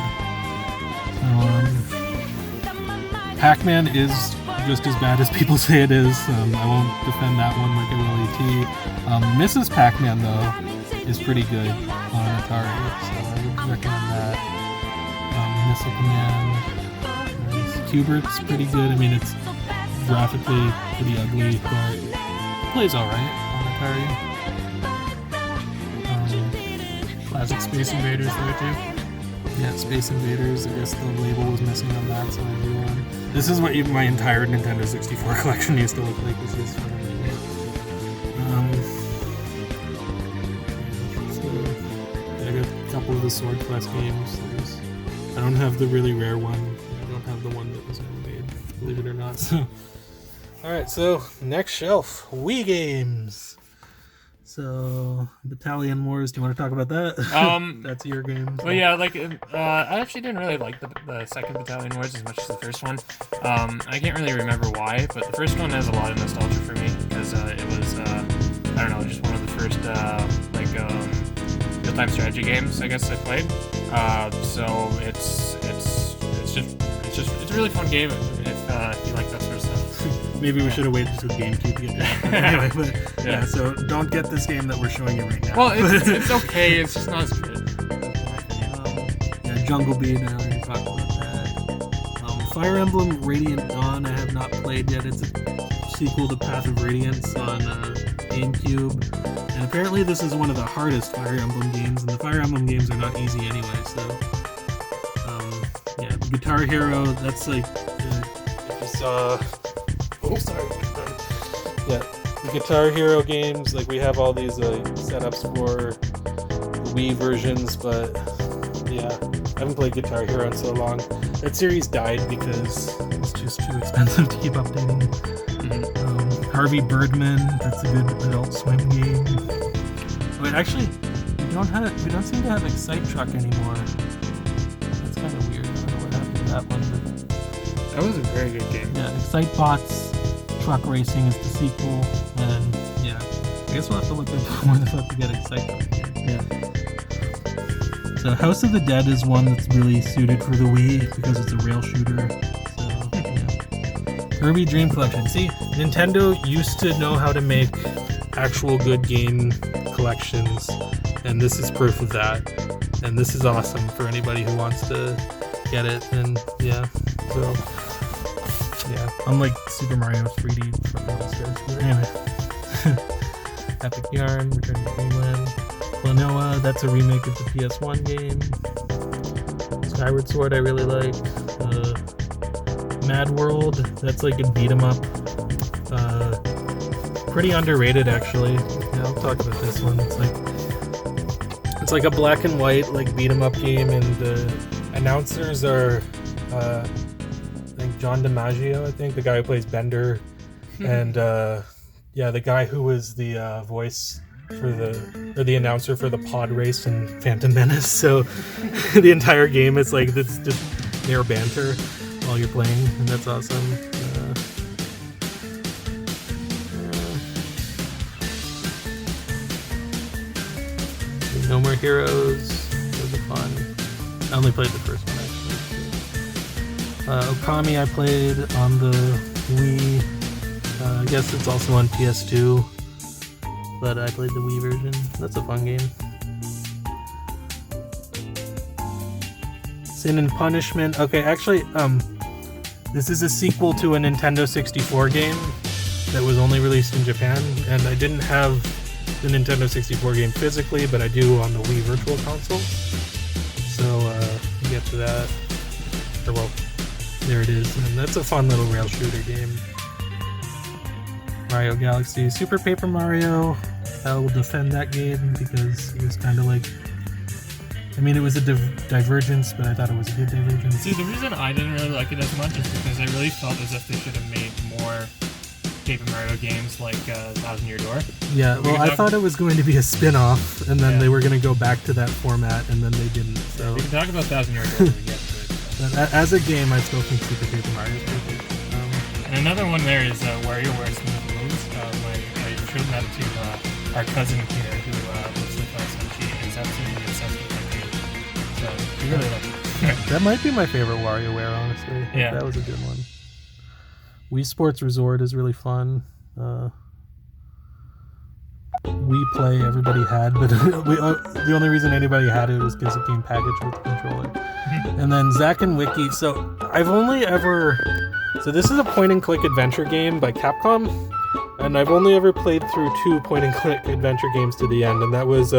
Pac-Man is just as bad as people say it is. I won't defend that one like I will E.T. Mrs. Pac-Man though is pretty good on Atari, so I would recommend that. Missile Command, Cubert's pretty good. I mean, it's graphically pretty ugly, but it plays alright on Atari. Classic Space Invaders there too. Yeah, Space Invaders. I guess the label was missing on that, so I drew one. This is what my entire Nintendo 64 collection used to look like. This is fun. So, I got a couple of the Sword Quest games. I don't have the really rare one. I don't have the one that was made, believe it or not. So, alright, so next shelf, Wii games. So, Battalion Wars, do you want to talk about that? That's your game. Well, yeah, like, I actually didn't really like the second Battalion Wars as much as the first one. I can't really remember why, but the first one has a lot of nostalgia for me, because it was, I don't know, just one of the first, real-time strategy games, I guess, I played. So it's a really fun game if you like that sort of stuff. Maybe we should have waited until GameCube to get that. Anyway, but yeah, so don't get this game that we're showing you right now. Well, it's okay, it's just not as good. Yeah, Jungle Beat, I already talked about that. Fire Emblem Radiant Dawn, I have not played yet. It's a sequel to Path of Radiance on GameCube. And apparently this is one of the hardest Fire Emblem games, and the Fire Emblem games are not easy anyway, so... yeah, Guitar Hero, that's like... Oh, sorry. Yeah, the Guitar Hero games, like we have all these setups for the Wii versions, but yeah, I haven't played Guitar Hero in so long. That series died because it's just too expensive to keep updating. Mm-hmm. Harvey Birdman, that's a good Adult Swim game. Wait, actually, we don't seem to have Excite Truck anymore. That's kind of weird. I don't know what happened to that one. But... that was a very good game. Yeah, Excite Bots. Truck Racing is the sequel, and yeah, I guess we'll have to look at more stuff to get excited. Yeah. So House of the Dead is one that's really suited for the Wii because it's a rail shooter. So yeah. Kirby Dream Collection. See, Nintendo used to know how to make actual good game collections, and this is proof of that. And this is awesome for anybody who wants to get it. And yeah, so yeah, unlike Super Mario 3D from those guys. But anyway, Epic Yarn, Return to Dreamland, Klonoa, that's a remake of the PS1 game. Skyward Sword, I really like. Mad World, that's like a beat 'em up. Pretty underrated, actually. Yeah, I'll talk about this one. It's like a black and white like beat 'em up game, and the announcers are I think John DiMaggio, I think, the guy who plays Bender, and the guy who was the voice for the announcer for the pod race in Phantom Menace. So the entire game is like it's just their banter while you're playing, and that's awesome. No More Heroes. It was fun. I only played the first one actually. Okami I played on the Wii. I guess it's also on PS2, but I played the Wii version. That's a fun game. Sin and Punishment. Okay, actually, this is a sequel to a Nintendo 64 game that was only released in Japan, and I didn't have the Nintendo 64 game physically, but I do on the Wii Virtual Console. So we'll get to that. Or well, there it is, and that's a fun little rail shooter game. Mario Galaxy, Super Paper Mario. I will defend that game because it was kind of like, I mean, it was a divergence, but I thought it was a good divergence. See, the reason I didn't really like it as much is because I really felt as if they should have made more Paper Mario games like Thousand Year Door. Yeah, well, I thought it was going to be a spin-off, and then they were going to go back to that format, and then they didn't. So we can talk about Thousand Year Door when we get to it. But as a game, I still think Super Paper Mario is pretty good. And another one there is WarioWare Smooth Moves. I showed that to our cousin here who lives with us, and she is absolutely obsessed with that game. So we really like it. That might be my favorite WarioWare, honestly. Yeah. That was a good one. Wii Sports Resort is really fun. Wii Play everybody had, but the only reason anybody had it was because it came packaged with the controller. And then Zack and Wiki. So I've only ever... So this is a point-and-click adventure game by Capcom, and I've only ever played through 2 point-and-click adventure games to the end, and that was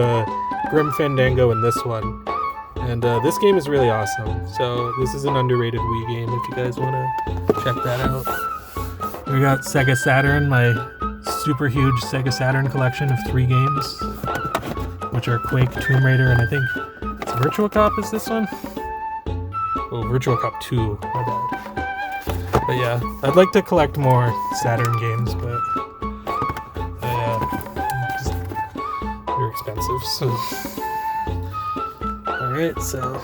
Grim Fandango and this one. And this game is really awesome. So this is an underrated Wii game if you guys want to check that out. We got Sega Saturn, my super huge Sega Saturn collection of 3 games, which are Quake, Tomb Raider, and I think it's Virtual Cop is this one? Oh, Virtual Cop 2, my bad. But yeah, I'd like to collect more Saturn games, but they're expensive, so... Alright, so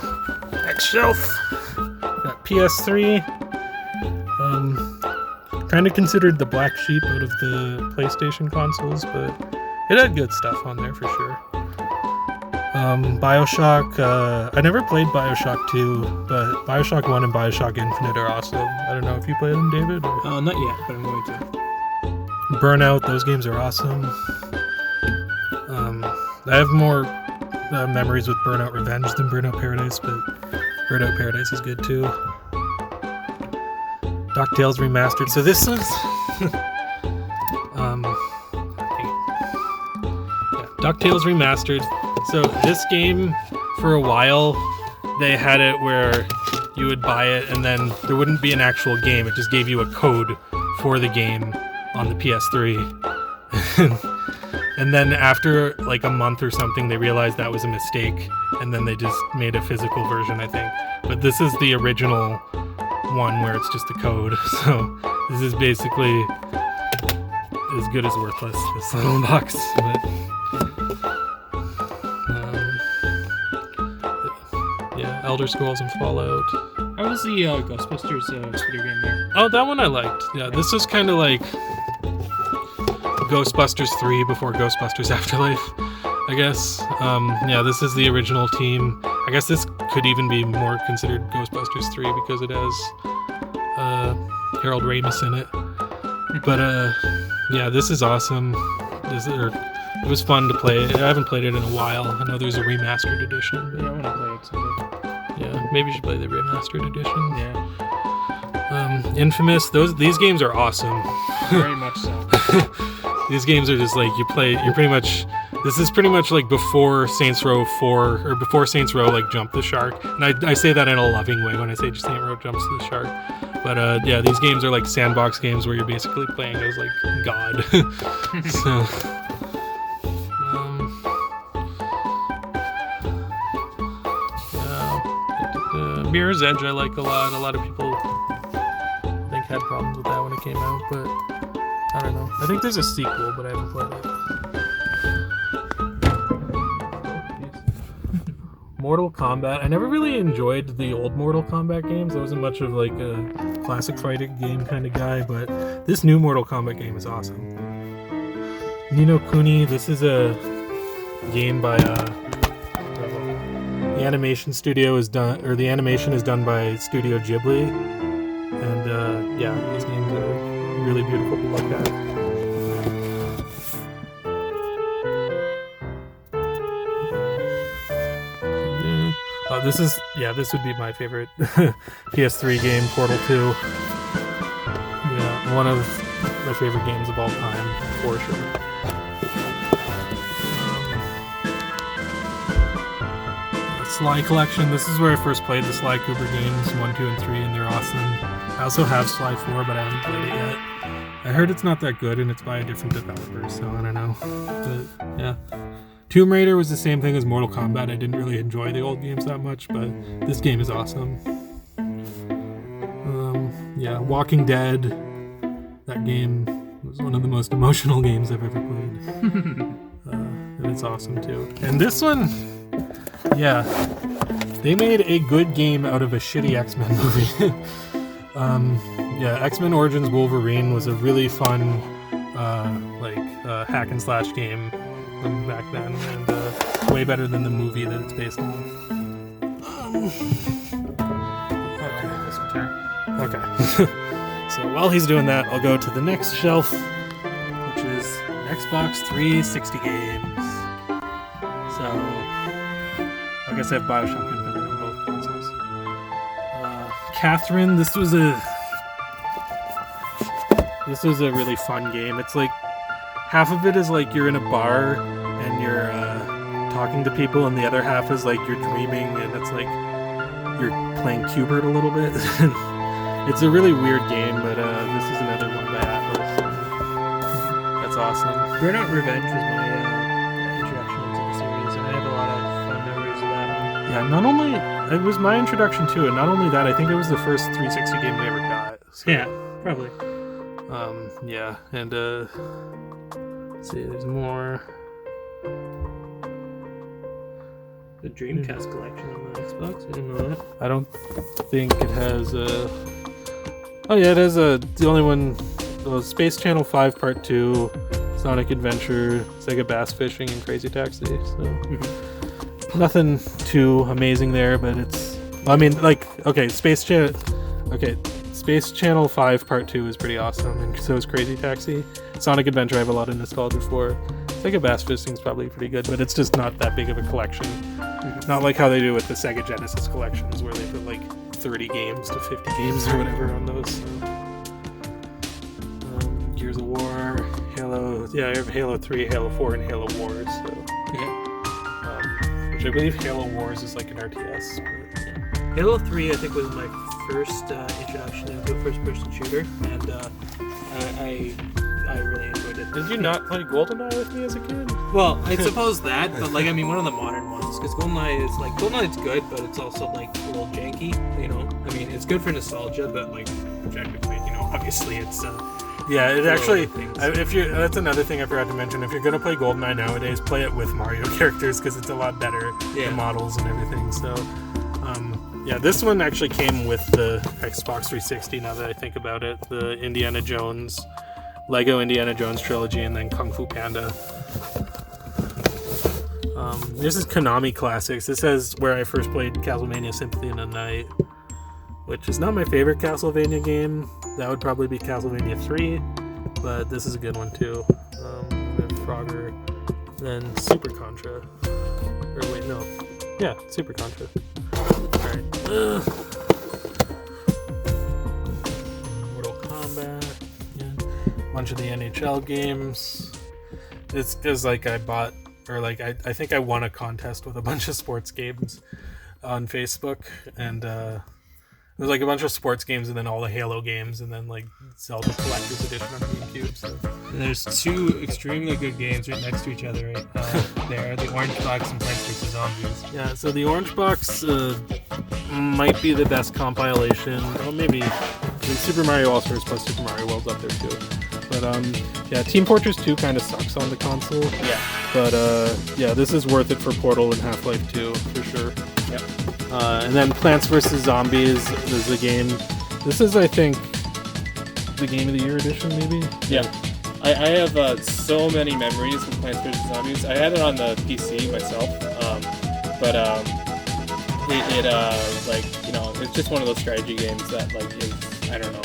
next shelf. Got PS3. Kind of considered the black sheep out of the PlayStation consoles, but it had good stuff on there for sure. Bioshock. I never played Bioshock 2, but Bioshock 1 and Bioshock Infinite are awesome. I don't know if you played them, David? Or... Not yet, but I'm going to. Burnout. Those games are awesome. I have more memories with Burnout Revenge than Burnout Paradise, but Burnout Paradise is good too. DuckTales Remastered. So this was DuckTales Remastered. So this game, for a while, they had it where you would buy it and then there wouldn't be an actual game. It just gave you a code for the game on the PS3. And then after like a month or something, they realized that was a mistake, and then they just made a physical version, I think. But this is the original one where it's just a code. So this is basically as good as worthless, this little box. But, yeah, Elder Scrolls and Fallout. How was the Ghostbusters video game there? Oh, that one I liked. Yeah, this is kind of like Ghostbusters 3 before Ghostbusters Afterlife, I guess. Yeah, this is the original team. I guess this could even be more considered Ghostbusters 3 because it has Harold Ramis in it. But yeah, this is awesome. It was fun to play. I haven't played it in a while. I know there's a remastered edition. Yeah, I want to play it someday. Yeah, maybe you should play the remastered edition. Yeah. Infamous. These games are awesome. Very much so. These games are just like this is pretty much like before Saints Row 4 or before Saints Row like jumped the shark. And I say that in a loving way when I say Saints Row jumps the shark. But yeah, these games are like sandbox games where you're basically playing as like God. So Mirror's Edge I like a lot. A lot of people I think had problems with that when it came out, but I don't know. I think there's a sequel, but I haven't played it. Mortal Kombat. I never really enjoyed the old Mortal Kombat games. I wasn't much of like a classic fighting game kind of guy, but this new Mortal Kombat game is awesome. Ni no Kuni. This is a game by the animation studio is done, or the animation is done by Studio Ghibli, and yeah, these games are really beautiful to look at. This would be my favorite PS3 game, Portal 2. Yeah, one of my favorite games of all time, for sure. Sly Collection. This is where I first played the Sly Cooper games, 1, 2, and 3, and they're awesome. I also have Sly 4, but I haven't played it yet. I heard it's not that good, and it's by a different developer, so I don't know. But, yeah. Tomb Raider was the same thing as Mortal Kombat. I didn't really enjoy the old games that much, but this game is awesome. Yeah, Walking Dead. That game was one of the most emotional games I've ever played. And it's awesome, too. And this one... yeah, they made a good game out of a shitty X-Men movie. Yeah, X-Men Origins Wolverine was a really fun, hack and slash game from back then, and way better than the movie that it's based on. Okay. So while he's doing that, I'll go to the next shelf, which is Xbox 360 games. So, I guess I have Bioshock Infinite on both consoles. Catherine, this was a really fun game. It's like half of it is like you're in a bar and you're talking to people, and the other half is like you're dreaming, and it's like you're playing Q*bert a little bit. It's a really weird game, but this is another one by Atlas. That's awesome. Burnout Revenge was my introduction into the series, and I have a lot of fun memories of that one. Yeah, not only it was my introduction to it, not only that, I think it was the first 360 game we ever got. So, yeah, probably. Yeah, and let's see, there's more. The Dreamcast collection on the Xbox. I didn't know that. I don't think it has a. Oh yeah, it has the only one. Well, Space Channel 5 Part 2, Sonic Adventure, Sega Bass Fishing, and Crazy Taxi. So nothing too amazing there, but it's. I mean, like, okay, Space Channel 5 Part 2 is pretty awesome, and so is Crazy Taxi. Sonic Adventure I have a lot of nostalgia for. Sega Bass Fishing is probably pretty good, but it's just not that big of a collection. Not like how they do with the Sega Genesis collections, where they put like 30 games to 50 games or whatever on those. So. Gears of War, Halo, yeah, I have Halo 3, Halo 4, and Halo Wars. So yeah, which I believe Halo Wars is like an RTS. But, yeah. Halo 3, I think, was my first introduction into a first-person shooter, and I really enjoyed it. Did you not play Goldeneye with me as a kid? Well, I suppose that, but like, I mean, one of the modern ones, because Goldeneye's good, but it's also like a little janky, you know? I mean, it's good for nostalgia, but like, objectively, you know, obviously it's yeah, it actually, that's another thing I forgot to mention. If you're going to play Goldeneye nowadays, play it with Mario characters, because it's a lot better, the models and everything, so, yeah, this one actually came with the Xbox 360, now that I think about it, the Lego Indiana Jones trilogy, and then Kung Fu Panda. This is Konami Classics. This says where I first played Castlevania Symphony of the Night. which is not my favorite Castlevania game. That would probably be Castlevania 3, but this is a good one too. With Frogger, then Super Contra. Or wait, no. Yeah, Super Contra. Alright. Mortal Kombat. Yeah. Bunch of the NHL games. It's because like I bought, or like I think I won a contest with a bunch of sports games on Facebook, and there's like a bunch of sports games and then all the Halo games and then like Zelda Collector's Edition on GameCube. So. And there's two extremely good games right next to each other right there. The Orange Box and Plants vs. Zombies. Yeah, so the Orange Box might be the best compilation. Well, maybe Super Mario All-Stars plus Super Mario World's up there too. But yeah, Team Fortress 2 kind of sucks on the console. Yeah. But yeah, this is worth it for Portal and Half-Life 2 for sure. Yep. And then Plants vs. Zombies is the game. This is, I think, the Game of the Year edition, maybe? Yeah. I have so many memories with Plants vs. Zombies. I had it on the PC myself, but it like, you know, it's just one of those strategy games that, like, is, I don't know.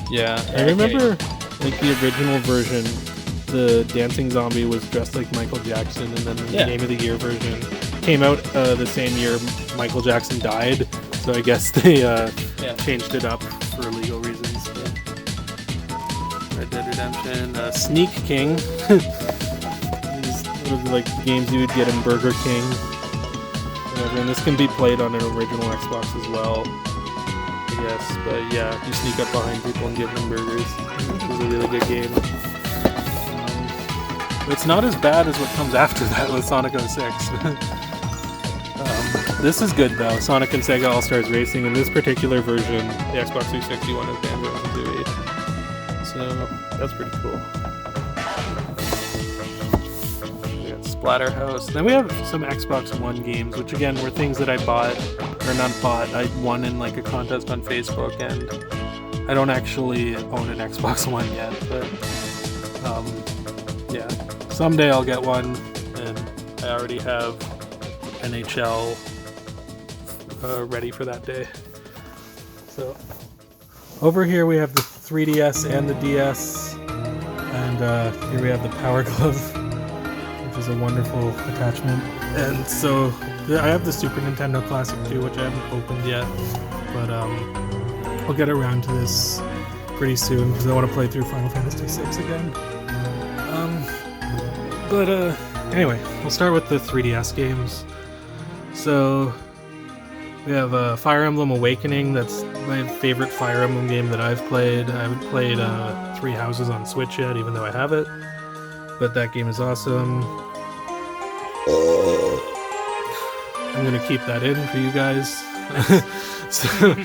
Yeah, I remember, like, the original version, the dancing zombie was dressed like Michael Jackson, and then the Game of the Year version came out the same year Michael Jackson died, so I guess they changed it up for legal reasons. Red Dead Redemption, Sneak King. These were like games you would get in Burger King. Whatever. And this can be played on an original Xbox as well, I guess. But yeah, you sneak up behind people and give them burgers, which is a really good game. It's not as bad as what comes after that with Sonic 06. This is good though, Sonic and Sega All-Stars Racing. In this particular version, the Xbox 360 one is Banjo-Tooie. So that's pretty cool. We got Splatterhouse. Then we have some Xbox One games, which again were things that I bought, or not bought, I won in like a contest on Facebook, and I don't actually own an Xbox One yet, but yeah, someday I'll get one, and I already have NHL ready for that day. So over here we have the 3DS and the DS, and here we have the Power Glove, which is a wonderful attachment. And so I have the Super Nintendo Classic too, which I haven't opened yet, but I'll get around to this pretty soon because I want to play through Final Fantasy VI again. But anyway, we'll start with the 3DS games. So we have Fire Emblem Awakening. That's my favorite Fire Emblem game that I've played. I haven't played Three Houses on Switch yet, even though I have it. But that game is awesome. I'm going to keep that in for you guys. So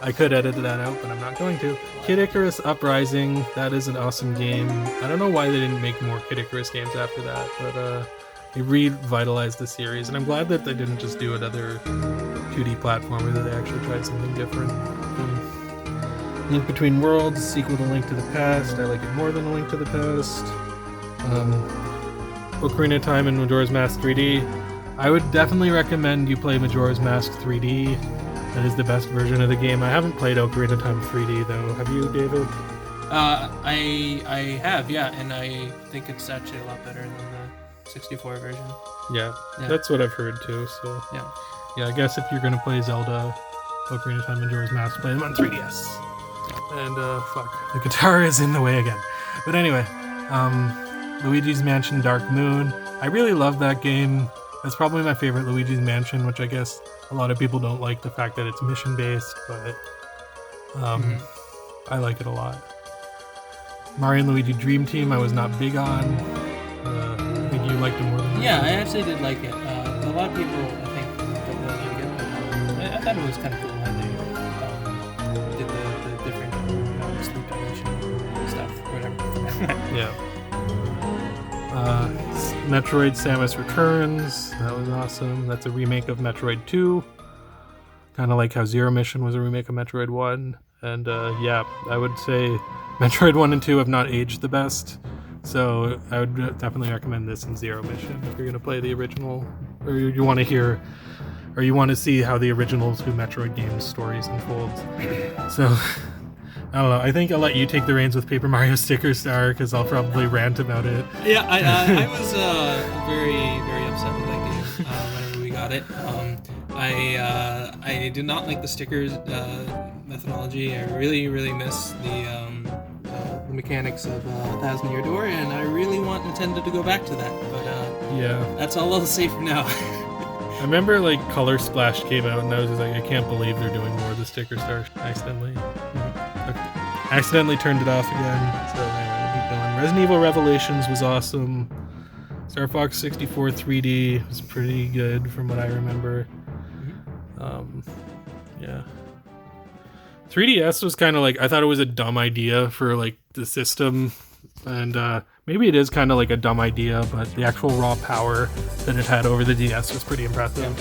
I could edit that out, but I'm not going to. Kid Icarus Uprising. That is an awesome game. I don't know why they didn't make more Kid Icarus games after that, but they revitalized the series, and I'm glad that they didn't just do another 2D platformer, that they actually tried something different. Link Between Worlds, sequel to Link to the Past. I like it more than A Link to the Past. Ocarina of Time and Majora's Mask 3D. I would definitely recommend you play Majora's Mask 3D. That is the best version of the game. I haven't played Ocarina of Time 3D though. Have you, David? I have, yeah, and I think it's actually a lot better than the 64 version. Yeah, that's what I've heard too. So yeah, I guess if you're gonna play Zelda, Ocarina of Time, Majora's Mask, play them on 3DS. And fuck, the guitar is in the way again. But anyway, Luigi's Mansion Dark Moon. I really love that game. That's probably my favorite Luigi's Mansion, which I guess a lot of people don't like the fact that it's mission based, but I like it a lot. Mario and Luigi Dream Team I was not big on. I think you liked it more than me. Yeah, I actually did like it. A lot of people, I think, don't really like it, but I thought it was kind of cool how they did the different sleep dimension stuff, whatever. Yeah. Metroid Samus Returns. That was awesome. That's a remake of Metroid 2. Kind of like how Zero Mission was a remake of Metroid 1. And yeah, I would say Metroid 1 and 2 have not aged the best. So I would definitely recommend this and Zero Mission if you're going to play the original, or you want to hear or you want to see how the original two Metroid games stories unfold. So, I don't know. I think I'll let you take the reins with Paper Mario Sticker Star because I'll probably rant about it. Yeah, I was very, very upset with that game whenever we got it. I did not like the stickers methodology. I really, really miss the mechanics of 1,000-Year Door, and I really want Nintendo to go back to that. But yeah, that's all I'll say for now. I remember like Color Splash came out, and I was just like, I can't believe they're doing more of the Sticker Star. Accidentally turned it off again. So anyway, we'll keep going. Resident Evil Revelations was awesome. Star Fox 64 3D was pretty good from what I remember. Yeah. 3DS was kind of like, I thought it was a dumb idea for like the system, and maybe it is kind of like a dumb idea, but the actual raw power that it had over the DS was pretty impressive.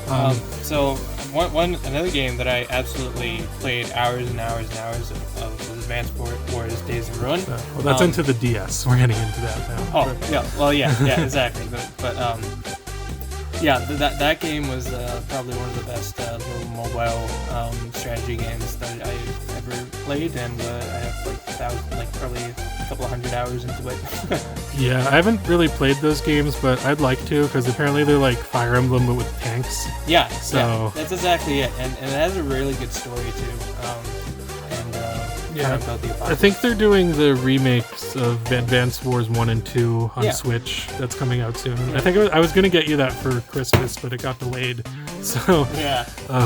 Yeah. So another game that I absolutely played hours and hours and hours of was Advance Wars Days of Ruin. Well, that's into the DS. We're getting into that now. Oh, yeah. Well, yeah, exactly. But yeah, that game was probably one of the best little mobile strategy games that I've ever played, and I have probably a couple of 100 hours into it. Yeah, I haven't really played those games, but I'd like to, because apparently they're like Fire Emblem but with tanks. Yeah, so yeah, that's exactly it, and it has a really good story too. Yeah, I think they're doing the remakes of Advance Wars 1 and 2 on Switch. That's coming out soon. I think I was going to get you that for Christmas, but it got delayed. So,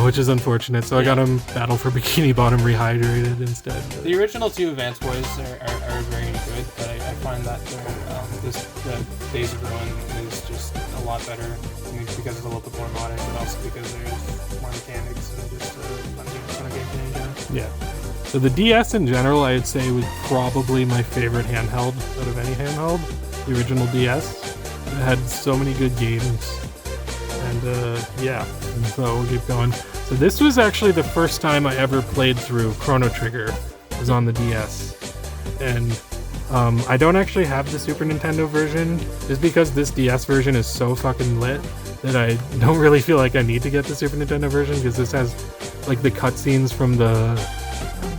which is unfortunate. So I got him Battle for Bikini Bottom Rehydrated instead. The original two Advance Wars are very good, but I find that the Days of Ruin is just a lot better. I mean, because it's a little bit more modern, but also because there's more mechanics and just fun gameplay in general. Yeah. So the DS in general, I'd say, was probably my favorite handheld out of any handheld. The original DS. It had so many good games. And so we'll keep going. So this was actually the first time I ever played through Chrono Trigger. It was on the DS. And I don't actually have the Super Nintendo version, just because this DS version is so fucking lit that I don't really feel like I need to get the Super Nintendo version, because this has like the cutscenes from the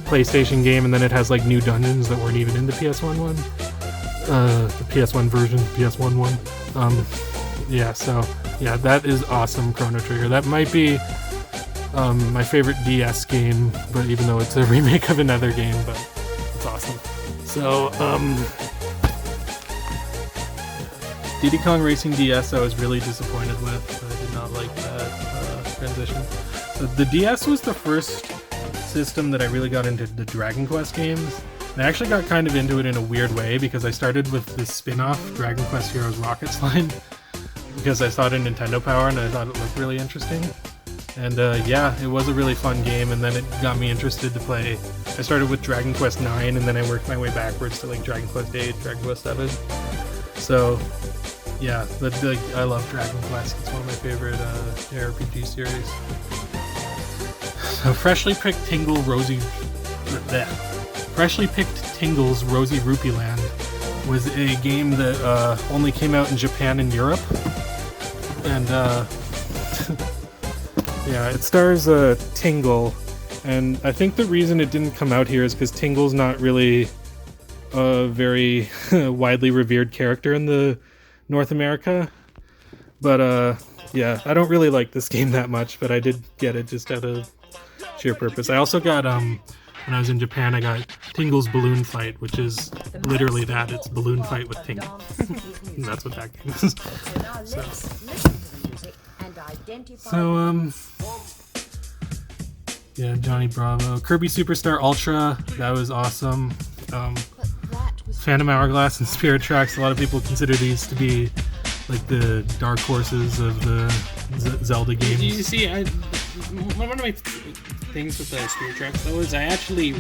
PlayStation game, and then it has like new dungeons that weren't even in the PS1 one. The PS1 version, PS1 one. That is awesome, Chrono Trigger. That might be my favorite DS game, but even though it's a remake of another game, but it's awesome. So, Diddy Kong Racing DS I was really disappointed with. I did not like that transition. So the DS was the first system that I really got into the Dragon Quest games. And I actually got kind of into it in a weird way, because I started with this spin-off, Dragon Quest Heroes Rocket Slide, because I saw it in Nintendo Power and I thought it looked really interesting. And it was a really fun game, and then it got me interested to play. I started with Dragon Quest 9, and then I worked my way backwards to like Dragon Quest 8, Dragon Quest 7. So yeah, I love Dragon Quest. It's one of my favorite RPG series. So Freshly Picked Tingle's Rosy Rupee Land was a game that only came out in Japan and Europe, and it stars Tingle, and I think the reason it didn't come out here is because Tingle's not really a very widely revered character in the North America, but I don't really like this game that much, but I did get it just out of sheer purpose. I also got when I was in Japan, I got Tingle's Balloon Fight, which is literally that. It's Balloon Fight with Tingle. And that's what that game is. Johnny Bravo. Kirby Superstar Ultra, that was awesome. Phantom Hourglass and Spirit Tracks, a lot of people consider these to be like the dark horses of the Zelda games. You see, one of my things with the Spirit Tracks though is I actually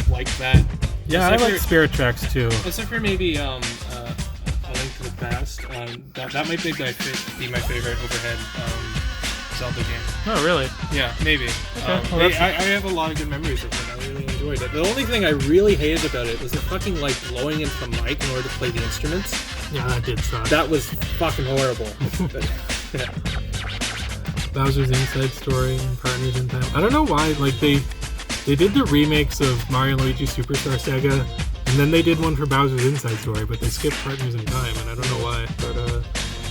like that. Yeah, I like Spirit Tracks too. Except for maybe A Link to the Past. That might be my favorite overhead Zelda game. Oh, really? Yeah, maybe. Okay. I have a lot of good memories of it. I really enjoyed it. The only thing I really hated about it was the fucking like blowing into the mic in order to play the instruments. Yeah, that did suck. That was fucking horrible. Bowser's Inside Story and Partners in Time. I don't know why, like they did the remakes of Mario & Luigi Superstar Saga, and then they did one for Bowser's Inside Story, but they skipped Partners in Time, and I don't know why. But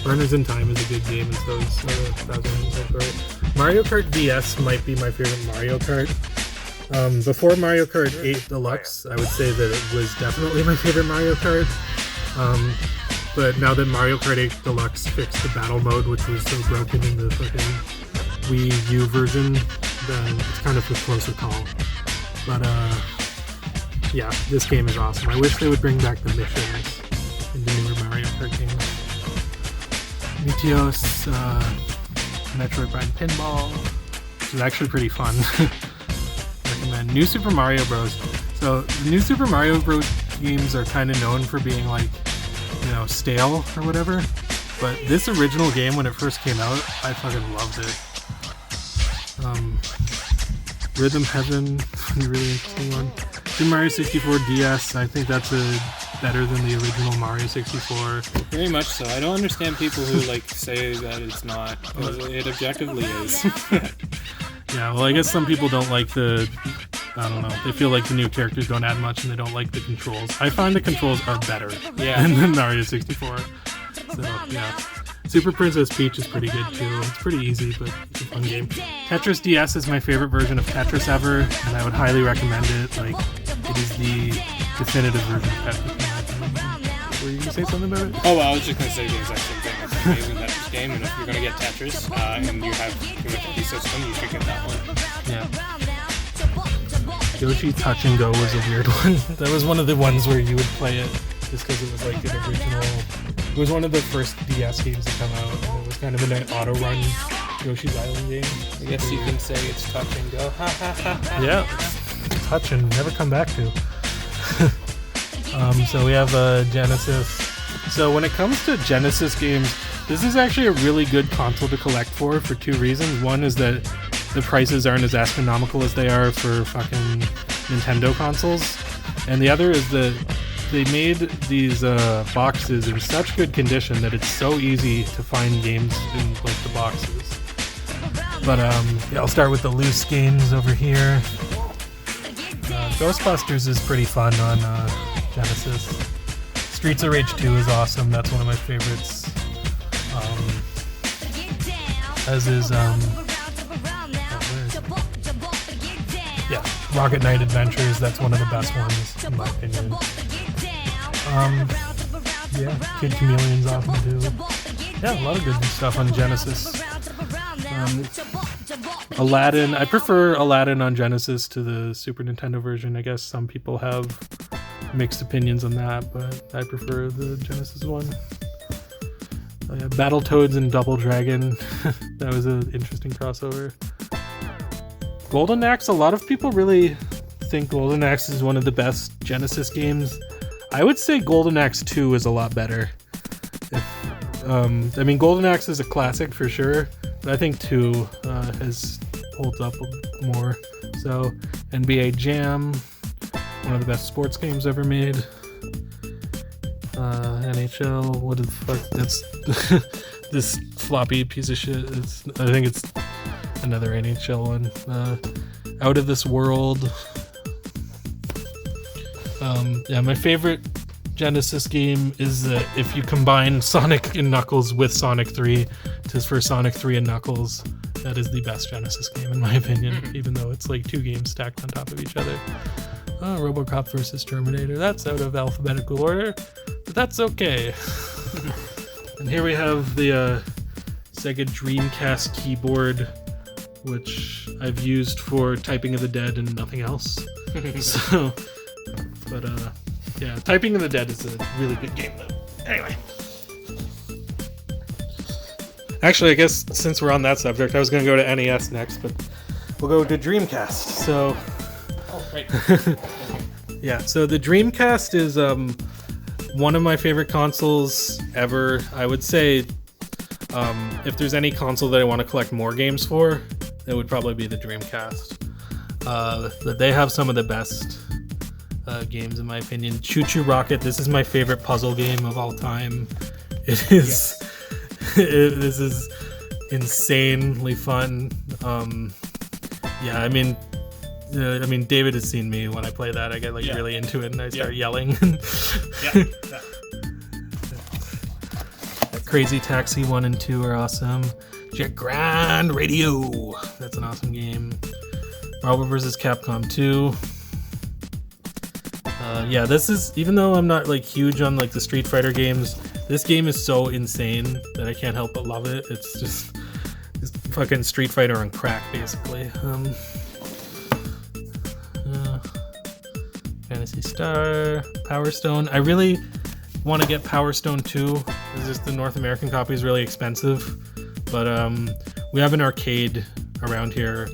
Partners in Time is a good game, and so is Bowser's Inside Story. Mario Kart DS might be my favorite Mario Kart. Before Mario Kart 8 Deluxe, I would say that it was definitely my favorite Mario Kart. But now that Mario Kart 8 Deluxe fixed the battle mode, which was so broken in the fucking Wii U version, then it's kind of a closer call. But yeah, this game is awesome. I wish they would bring back the missions in the newer Mario Kart games. Meteos, Metroid Prime Pinball, which is actually pretty fun. Recommend. New Super Mario Bros. So the New Super Mario Bros. Games are kind of known for being like, you know, stale or whatever. But this original game, when it first came out, I fucking loved it. Rhythm Heaven, a really interesting one. Super Mario 64 DS, I think that's better than the original Mario 64. Very much so. I don't understand people who like say that it's not. It objectively is. Yeah, well, I guess some people don't like I don't know, they feel like the new characters don't add much and they don't like the controls. I find the controls are better than Mario 64. So, yeah. Super Princess Peach is pretty good too. It's pretty easy, but it's a fun game. Tetris DS is my favorite version of Tetris ever, and I would highly recommend it. Like, it is the definitive version of Tetris. Were you going to say something about it? Oh, well, I was just going to say the exact same thing. It's an amazing Tetris game, and if you're going to get Tetris, and you have pretty much any system, you should get that one. Yeah. Yoshi Touch and Go was a weird one. That was one of the ones where you would play it just because it was like an original. It was one of the first DS games to come out, and it was kind of an auto-run Yoshi's Island game. I guess you can say it's touch and go. Yeah, touch and never come back to. So we have Genesis. So when it comes to Genesis games, this is actually a really good console to collect for two reasons. One is that the prices aren't as astronomical as they are for fucking Nintendo consoles, and the other is that they made these boxes in such good condition that it's so easy to find games in like the boxes. But yeah, I'll start with the loose games over here. Ghostbusters is pretty fun on Genesis. Streets of Rage 2 is awesome. That's one of my favorites. As is Rocket Knight Adventures. That's one of the best ones in my opinion. Yeah, Kid Chameleon's awesome too. Yeah, a lot of good stuff on Genesis. Aladdin, I prefer Aladdin on Genesis to the Super Nintendo version. I guess some people have mixed opinions on that, but I prefer the Genesis one. Battletoads and Double Dragon, that was an interesting crossover. Golden Axe, a lot of people really think Golden Axe is one of the best Genesis games. I would say Golden Axe 2 is a lot better. I mean, Golden Axe is a classic for sure, but I think 2 holds up more. So, NBA Jam, one of the best sports games ever made. NHL, what the fuck? That's this floppy piece of shit. I think it's another NHL one. Out of This World. Yeah, my favorite Genesis game is that if you combine Sonic and Knuckles with Sonic 3 for Sonic 3 and Knuckles, that is the best Genesis game in my opinion, even though it's like 2 games stacked on top of each other. RoboCop vs. Terminator, that's out of alphabetical order, but that's okay. And here we have the Sega Dreamcast keyboard, which I've used for Typing of the Dead and nothing else. So, but yeah, Typing of the Dead is a really good game though. Anyway. Actually, I guess since we're on that subject, I was going to go to NES next, but we'll go to Dreamcast. So, right. Yeah, so the Dreamcast is one of my favorite consoles ever. I would say if there's any console that I want to collect more games for, it would probably be the Dreamcast. But they have some of the best games in my opinion. Choo Choo Rocket, this is my favorite puzzle game of all time. It is... This is insanely fun. Yeah, I mean, David has seen me when I play that. I get like really into it and I start yelling. Yeah. Crazy Taxi 1 and 2 are awesome. Jet Grand Radio, that's an awesome game. Marvel vs. Capcom 2. Yeah, this is, even though I'm not like huge on like the Street Fighter games, this game is so insane that I can't help but love it. It's just fucking Street Fighter on crack, basically. Fantasy Star, Power Stone. I really want to get Power Stone 2. It's just the North American copy is really expensive, but we have an arcade around here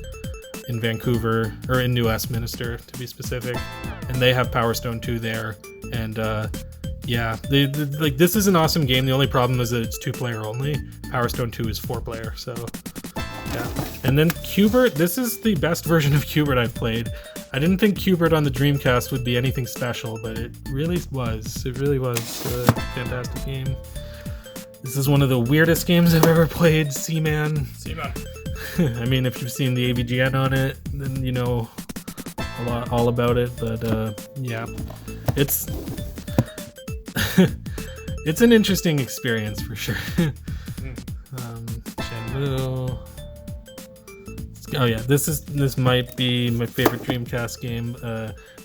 in Vancouver, or in New Westminster to be specific, and they have Power Stone 2 there. And yeah, they like, this is an awesome game. The only problem is that it's 2-player only. Power Stone 2 is 4-player, so yeah. And then Q*bert. This is the best version of Q*bert I've played. I didn't think Q*bert on the Dreamcast would be anything special, but it really was. It really was a fantastic game. This is one of the weirdest games I've ever played, Seaman. I mean, if you've seen the AVGN on it, then you know all about it. But yeah, it's it's an interesting experience for sure. Shenmue. Oh yeah, this might be my favorite Dreamcast game.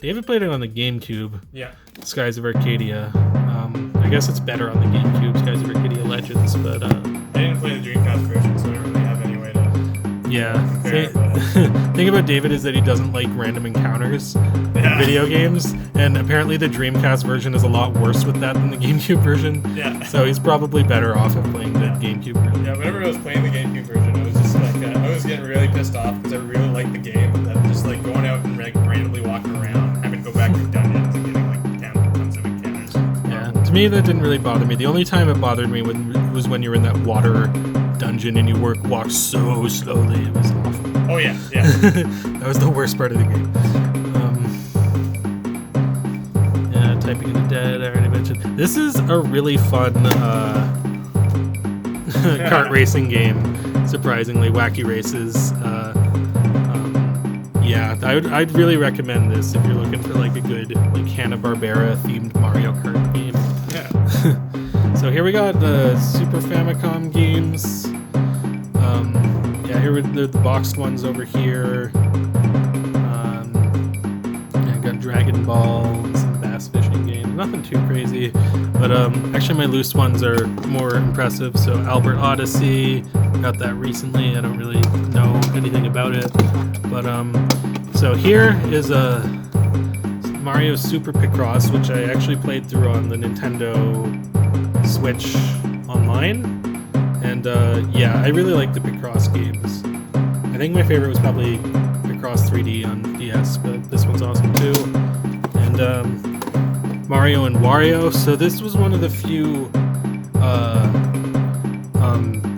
David played it on the GameCube. Yeah. Skies of Arcadia. I guess it's better on the GameCube, Skies of Arcadia Legends, but I didn't play the Dreamcast version, so I don't really have any way to compare. The thing about David is that he doesn't like random encounters in video games, and apparently the Dreamcast version is a lot worse with that than the GameCube version. Yeah. So he's probably better off of playing the GameCube version. Yeah, whenever I was playing the GameCube version, I was just like, I was getting really pissed off because I really liked the game. That was just like going out and like randomly walking around, having to go back to dungeons and getting like tons of encounters. Yeah, to me that didn't really bother me. The only time it bothered me was when you were in that water dungeon and you walk so slowly. It was awful. Oh yeah. That was the worst part of the game. Yeah, Typing of the Dead, I already mentioned. This is a really fun kart racing game. Surprisingly, wacky races. Yeah, I'd really recommend this if you're looking for like a good like Hanna-Barbera themed Mario Kart game. Yeah. So here we got the Super Famicom games. Yeah, here are the boxed ones over here. Yeah, got Dragon Ball and some bass fishing games. Nothing too crazy, but actually my loose ones are more impressive. So Albert Odyssey, got that recently. I don't really know anything about it, but so here is a Mario Super Picross, which I actually played through on the Nintendo Switch online, and yeah, I really like the Picross games. I think my favorite was probably Picross 3D on DS, but this one's awesome too. And Mario and Wario. So this was one of the few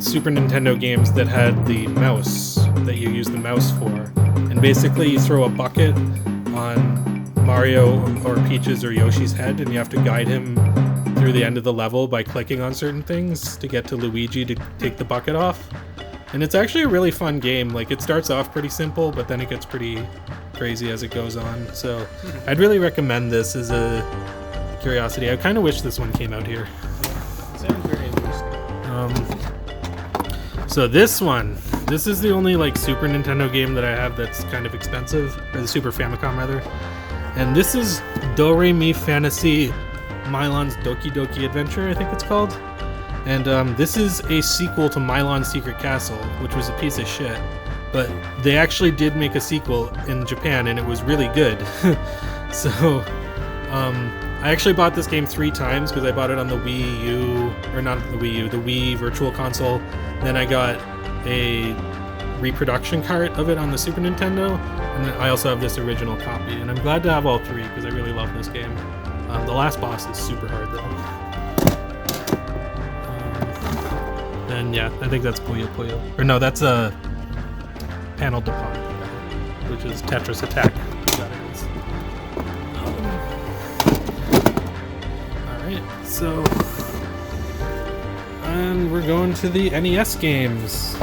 Super Nintendo games that had the mouse, that you use the mouse for. And basically you throw a bucket on Mario or Peach's or Yoshi's head, and you have to guide him through the end of the level by clicking on certain things to get to Luigi to take the bucket off. And it's actually a really fun game. Like, it starts off pretty simple, but then it gets pretty crazy as it goes on. So I'd really recommend this as a curiosity. I kind of wish this one came out here. Sounds very interesting. So this is the only like Super Nintendo game that I have that's kind of expensive, or the Super Famicom rather. And this is DoReMi Fantasy Milon's Doki Doki Adventure, I think it's called. And this is a sequel to Milon's Secret Castle, which was a piece of shit. But they actually did make a sequel in Japan, and it was really good. So I actually bought this game 3 times because I bought it on the Wii U, or not the Wii U, the Wii Virtual Console. Then I got a reproduction cart of it on the Super Nintendo, and then I also have this original copy. And I'm glad to have all 3 because I really love this game. The last boss is super hard though. And yeah, I think that's Puyo Puyo. Or no, that's a Panel de Pont, which is Tetris Attack. Alright, so And we're going to the NES games.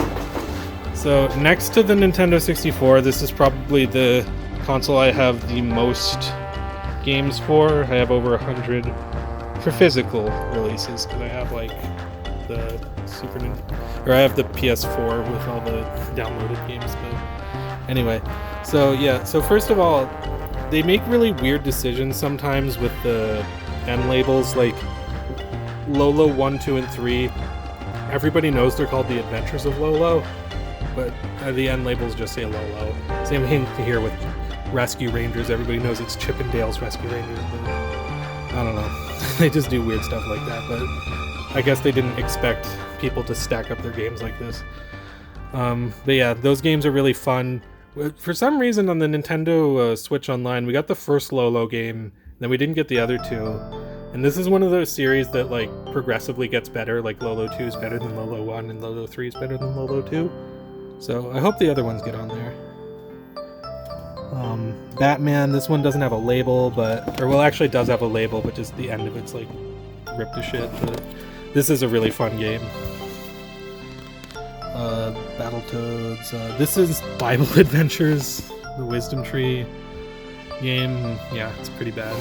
So next to the Nintendo 64, this is probably the console I have the most games for. I have over 100 for physical releases, because I have like the Super Nintendo, or I have the PS4 with all the downloaded games. But anyway, so yeah, so first of all, they make really weird decisions sometimes with the end labels, like Lolo 1, 2, and 3. Everybody knows they're called The Adventures of Lolo, but the end labels just say Lolo. Same thing here with Rescue Rangers. Everybody knows it's Chip and Dale's Rescue Rangers, but I don't know. They just do weird stuff like that, but I guess they didn't expect people to stack up their games like this. But yeah, those games are really fun. For some reason on the Nintendo Switch Online, we got the first Lolo game, then we didn't get the other two. And this is one of those series that like progressively gets better, like Lolo 2 is better than Lolo 1 and Lolo 3 is better than Lolo 2. So I hope the other ones get on there. Batman, this one doesn't have a label, but, or well, actually it does have a label, but just the end of it's like ripped to shit. But this is a really fun game. Battletoads. This is Bible Adventures, the Wisdom Tree game. Yeah, it's pretty bad.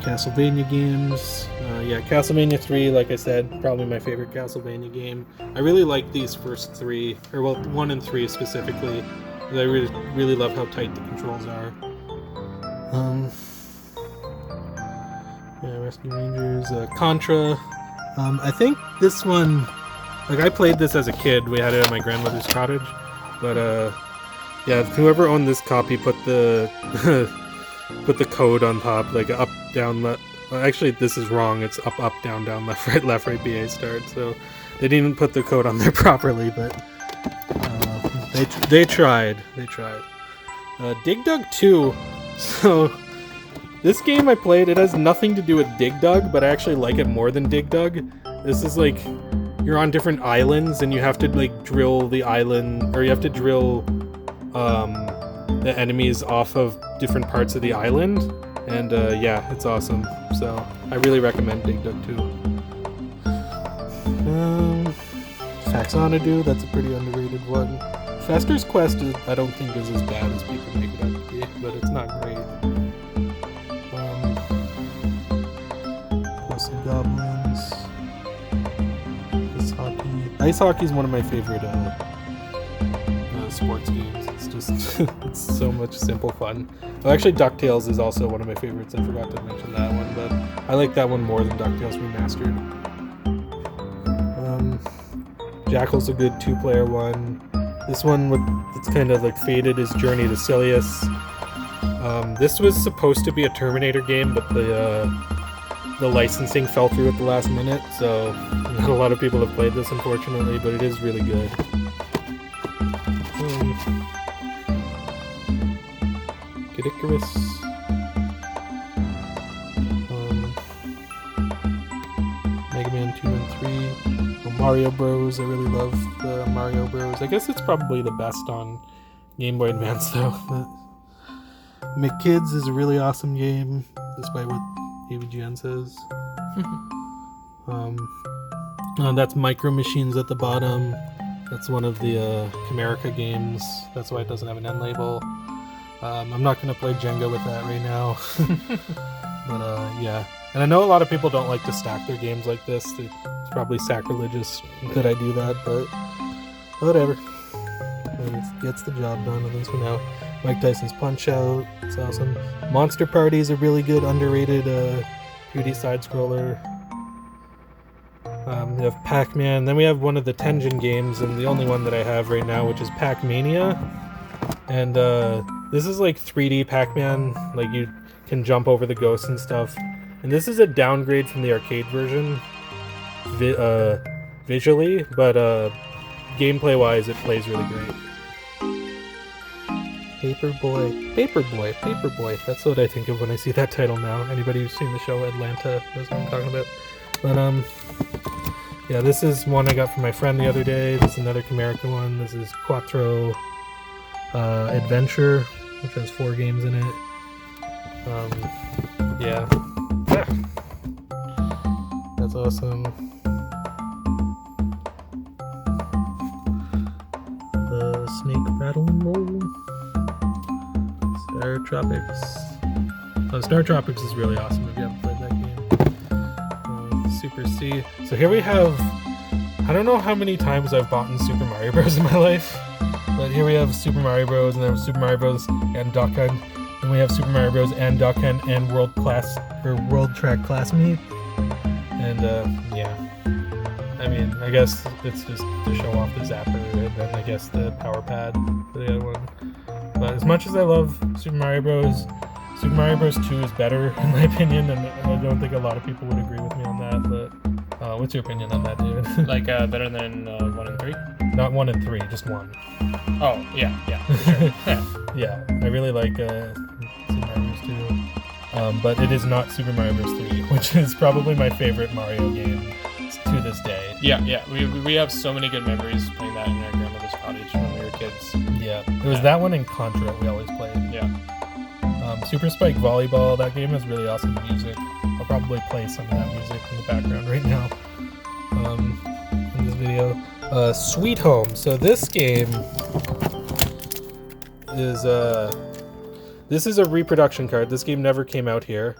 Castlevania games. Yeah, Castlevania 3, like I said, probably my favorite Castlevania game. I really like these first three, or well, 1 and 3 specifically. I really love how tight the controls are. Yeah, Rescue Rangers, Contra. I think this one, like I played this as a kid. We had it at my grandmother's cottage, but yeah, whoever owned this copy put the put the code on top, like up, down, left. Well, actually, this is wrong. It's up, up, down, down, left, right, BA, start. So they didn't even put the code on there properly, but they tried. They tried. Dig Dug 2. So this game I played, it has nothing to do with Dig Dug, but I actually like it more than Dig Dug. This is like, you're on different islands, and you have to like drill the island, or you have to drill the enemies off of different parts of the island. And yeah, it's awesome. So I really recommend Dig Dug 2. Faxonadu, that's a pretty underrated one. Fester's Quest, I don't think is as bad as people make it out to be, but it's not great. Plus some Goblins. Ice Hockey. Ice Hockey is one of my favorite sports games. It's just it's so much simple fun. Well, actually, DuckTales is also one of my favorites. I forgot to mention that one, but I like that one more than DuckTales Remastered. Jackal's a good 2-player one. This one, it's kind of like faded, is Journey to Silius. This was supposed to be a Terminator game, but the licensing fell through at the last minute, so not a lot of people have played this, unfortunately, but it is really good. Kid Icarus. Mega Man 2 and 3. Mario Bros. I really love the Mario Bros. I guess it's probably the best on Game Boy Advance, though. But McKids is a really awesome game, despite what AVGN says. That's Micro Machines at the bottom. That's one of the Camerica games. That's why it doesn't have an end label. I'm not going to play Jenga with that right now. But yeah. And I know a lot of people don't like to stack their games like this. It's probably sacrilegious that I do that, but whatever. It gets the job done, at least for now. Mike Tyson's Punch-Out! It's awesome. Monster Party is a really good, underrated 2D side-scroller. We have Pac-Man. Then we have one of the Tengen games, and the only one that I have right now, which is Pac-Mania. And this is like 3D Pac-Man. Like, you can jump over the ghosts and stuff. And this is a downgrade from the arcade version, visually, but gameplay-wise, it plays really great. Paperboy. That's what I think of when I see that title now. Anybody who's seen the show Atlanta knows what I'm talking about. But yeah, this is one I got from my friend the other day. This is another Camerica one. This is Quattro Adventure, which has 4 games in it. Yeah. That's awesome. Snake Rattle and Roll. Star Tropics. Oh, Star Tropics is really awesome if you haven't played that game. Super C. So here we have, I don't know how many times I've bought in Super Mario Bros. In my life, but here we have Super Mario Bros. And then Super Mario Bros. And Dokkan. Then we have Super Mario Bros. And Dokkan and World Track Class Meet. And yeah. I mean, I guess it's just to show off the zapper, and then I guess the power pad for the other one. But as much as I love Super Mario Bros., Super Mario Bros. 2 is better, in my opinion, and I don't think a lot of people would agree with me on that, but what's your opinion on that, David? Like, better than 1 and 3? Not 1 and 3, just 1. Oh, yeah, for sure. Yeah, I really like Super Mario Bros. 2. But it is not Super Mario Bros. 3, which is probably my favorite Mario game to this day. Yeah. We have so many good memories playing that in our grandmother's cottage when we were kids. Yeah, it was that one and Contra we always played. Yeah. Super Spike Volleyball, that game has really awesome music. I'll probably play some of that music in the background right now in this video. Sweet Home. So this game is this is a reproduction card. This game never came out here.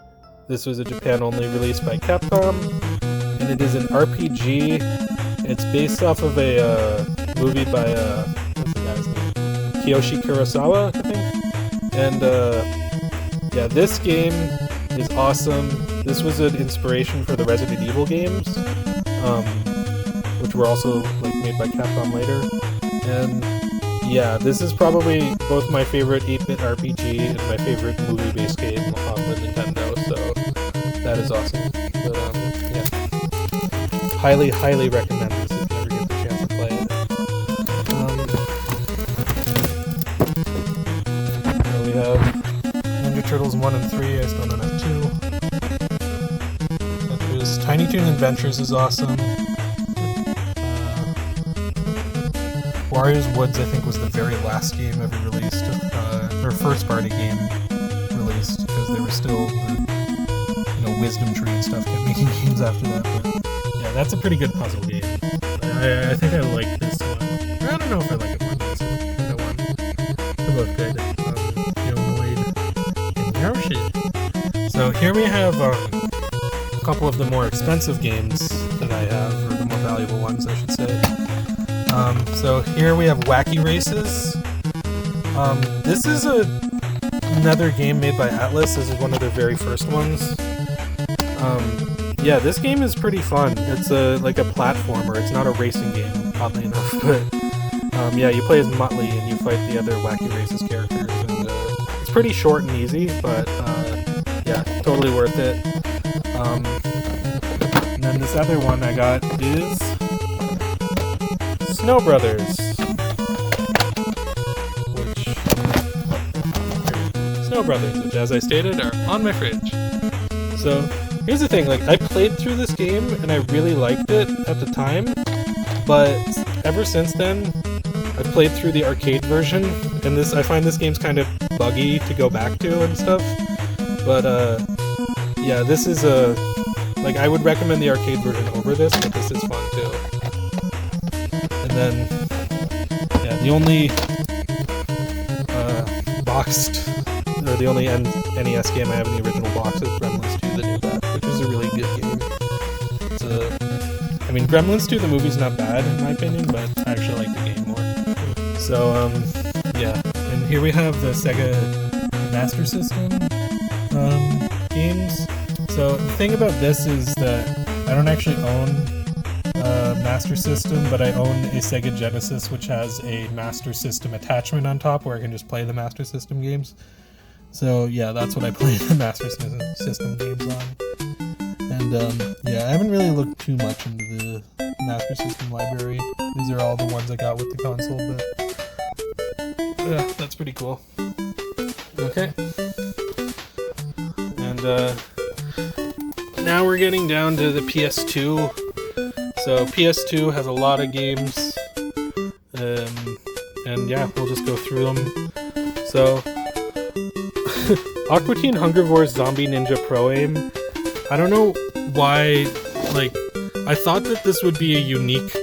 This was a Japan-only release by Capcom, and it is an RPG. It's based off of a movie by what's the guy's name? Kiyoshi Kurosawa, I think. And yeah, this game is awesome. This was an inspiration for the Resident Evil games, which were also like made by Capcom later. And yeah, this is probably both my favorite 8-bit RPG and my favorite movie-based game on the Nintendo. So that is awesome. But yeah, highly recommend this if you ever get the chance to play it. So we have Ninja Turtles 1 and 3, I still don't have 2. There's Tiny Toon Adventures is awesome. Wario's Woods, I think, was the very last game ever released, or first party game released, because they were still, Wisdom Tree and stuff kept making games after that. But yeah, that's a pretty good puzzle game. I think I like this one. I don't know if I like it more than this one. I think that one. They're both good. And Yoshi. So here we have a couple of the more expensive games that I have, or the more valuable ones, I should say. So here we have Wacky Races. This is another game made by Atlas. This is one of their very first ones. Yeah, this game is pretty fun. It's like a platformer. It's not a racing game, oddly enough. But yeah, you play as Muttley and you fight the other Wacky Races characters. And it's pretty short and easy, but yeah, totally worth it. And then this other one I got is Snow Brothers, which, as I stated, are on my fridge. So here's the thing: like, I played through this game and I really liked it at the time, but ever since then, I've played through the arcade version, and I find this game's kind of buggy to go back to and stuff. But yeah, this is like, I would recommend the arcade version over this, but this is fun too. And then, yeah, the only boxed, or the only NES game I have in the original box is Gremlins 2: The New Batch, which is a really good game. It's I mean, Gremlins 2: The movie's not bad in my opinion, but I actually like the game more. So, yeah, and here we have the Sega Master System games. So the thing about this is that I don't actually own Master System, but I own a Sega Genesis, which has a Master System attachment on top where I can just play the Master System games. So yeah, that's what I play the Master System games on. And yeah, I haven't really looked too much into the Master System library. These are all the ones I got with the console, but yeah, that's pretty cool. Okay. And now we're getting down to the PS2. So PS2 has a lot of games, and yeah, we'll just go through them. So Aqua Teen Hunger Wars Zombie Ninja Pro Aim. I don't know why, like, I thought that this would be a unique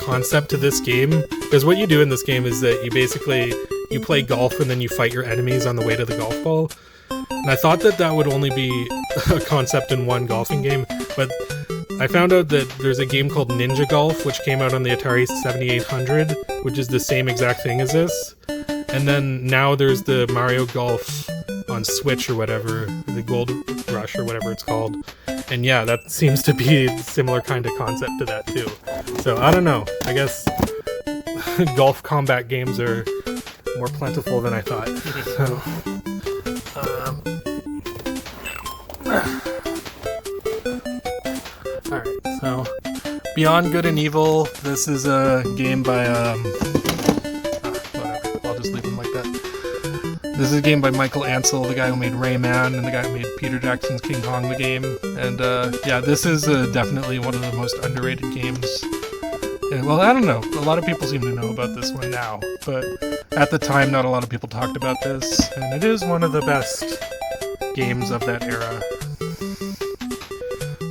concept to this game, because what you do in this game is that you play golf and then you fight your enemies on the way to the golf ball. And I thought that that would only be a concept in one golfing game, but I found out that there's a game called Ninja Golf, which came out on the Atari 7800, which is the same exact thing as this. And then now there's the Mario Golf on Switch or whatever, the Gold Rush or whatever it's called. And yeah, that seems to be a similar kind of concept to that too. So I don't know. I guess golf combat games are more plentiful than I thought. So, alright, so Beyond Good and Evil. This is a game by whatever. I'll just leave them like that. This is a game by Michael Ansel, the guy who made Rayman and the guy who made Peter Jackson's King Kong the game. And yeah, this is definitely one of the most underrated games. And, well, I don't know. A lot of people seem to know about this one now, but at the time, not a lot of people talked about this. And it is one of the best games of that era.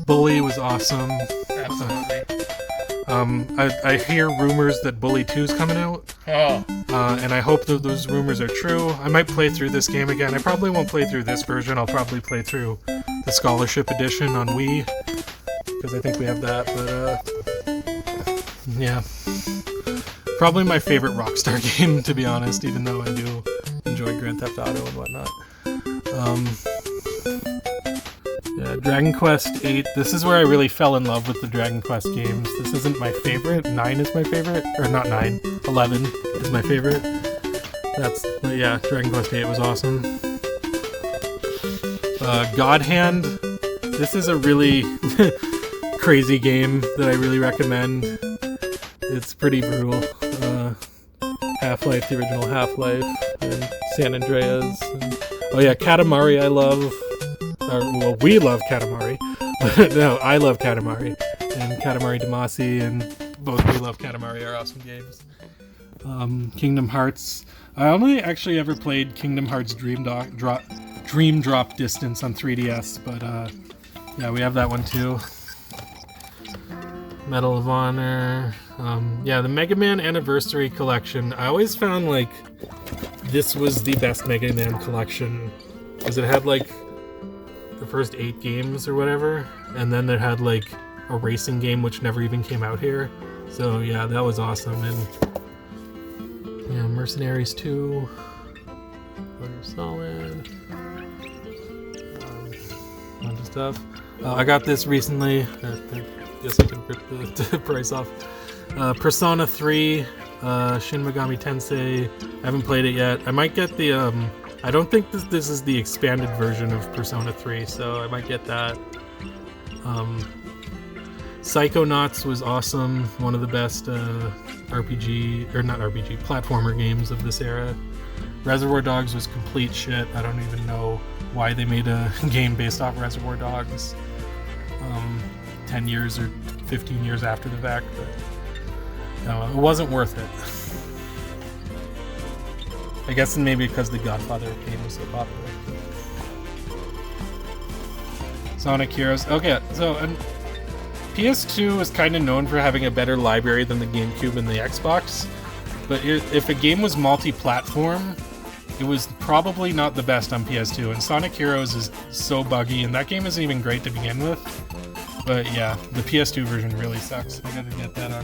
Bully was awesome. Absolutely. I hear rumors that Bully 2 is coming out. Oh. And I hope that those rumors are true. I might play through this game again. I probably won't play through this version. I'll probably play through the Scholarship Edition on Wii, because I think we have that, but yeah. Probably my favorite Rockstar game, to be honest, even though I do enjoy Grand Theft Auto and whatnot. Yeah, Dragon Quest 8. This is where I really fell in love with the Dragon Quest games. This isn't my favorite. 9 is my favorite. Or not 9. 11 is my favorite. Yeah, Dragon Quest 8 was awesome. God Hand. This is a really crazy game that I really recommend. It's pretty brutal. Half-Life, the original Half-Life, and San Andreas. Oh yeah, Katamari I love. Well, we love Katamari. No, I love Katamari. And Katamari Damacy, and both We Love Katamari are awesome games. Kingdom Hearts. I only actually ever played Kingdom Hearts Dream Drop Distance on 3DS, but yeah, we have that one too. Medal of Honor. Yeah, the Mega Man Anniversary Collection. I always found like this was the best Mega Man collection, because it had like the first 8 games or whatever, and then it had like a racing game which never even came out here. So yeah, that was awesome. And yeah, Mercenaries 2, Metal Solid, bunch of stuff. I got this recently. I guess I can rip the price off. Persona 3, Shin Megami Tensei. I haven't played it yet. I might get the I don't think this is the expanded version of Persona 3, so I might get that. Psychonauts was awesome. One of the best platformer games of this era. Reservoir Dogs was complete shit. I don't even know why they made a game based off Reservoir Dogs 10 years or 15 years after the fact, but no, it wasn't worth it. I guess maybe because the Godfather game was so popular. Sonic Heroes. Okay, so PS2 is kind of known for having a better library than the GameCube and the Xbox, but if a game was multi-platform, it was probably not the best on PS2, and Sonic Heroes is so buggy, and that game isn't even great to begin with. But yeah, the PS2 version really sucks. I gotta get that on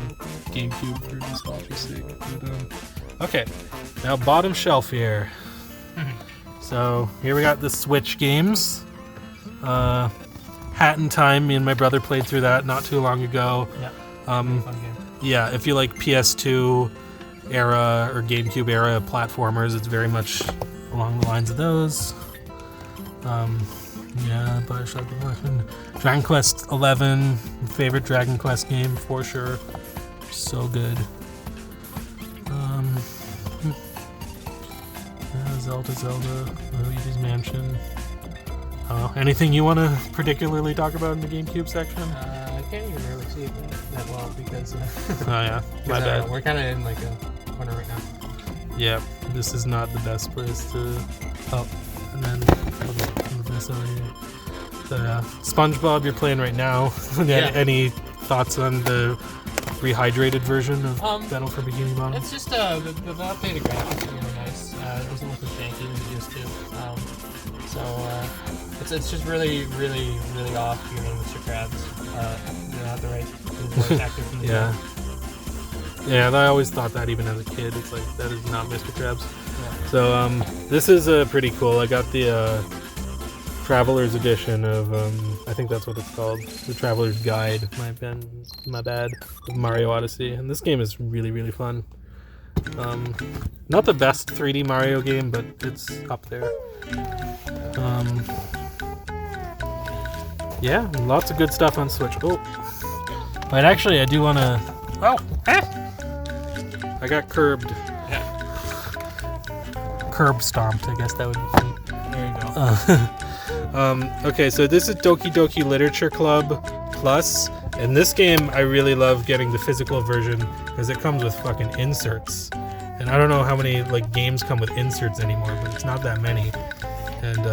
GameCube for nostalgia's sake. But, okay, now bottom shelf here. So here we got the Switch games. Hat in Time, me and my brother played through that not too long ago. Yeah, fun game. Yeah, if you like PS2 era or GameCube era platformers, it's very much along the lines of those. Yeah, Bioshock Collection. Dragon Quest 11, favorite Dragon Quest game for sure. So good. Zelda, Luigi's Mansion. Anything you want to particularly talk about in the GameCube section? I can't even really see it that well because oh yeah, my bad. We're kind of in like a corner right now. Yeah, this is not the best place to... Oh, and then move this over here. So SpongeBob, you're playing right now. Any thoughts on the rehydrated version of Battle for Bikini Bottom? It's just the updated graphics are really nice. It doesn't look as janky as it used to. It's just really, really, really off your name, Mr. Krabs. You're not the right voice actor from the game. Yeah, I always thought that even as a kid. It's like, that is not Mr. Krabs. Yeah. So, this is pretty cool. I got the Traveler's Edition of, I think that's what it's called. The Traveler's Guide, my bad, of Mario Odyssey. And this game is really, really fun. Not the best 3D Mario game, but it's up there. Yeah, lots of good stuff on Switch. Oh, but actually, I do want to. Oh, I got curbed. Yeah. Curb stomped. I guess that would be. There you go. Okay, so this is Doki Doki Literature Club Plus, and this game I really love getting the physical version because it comes with fucking inserts. And I don't know how many like games come with inserts anymore, but it's not that many. And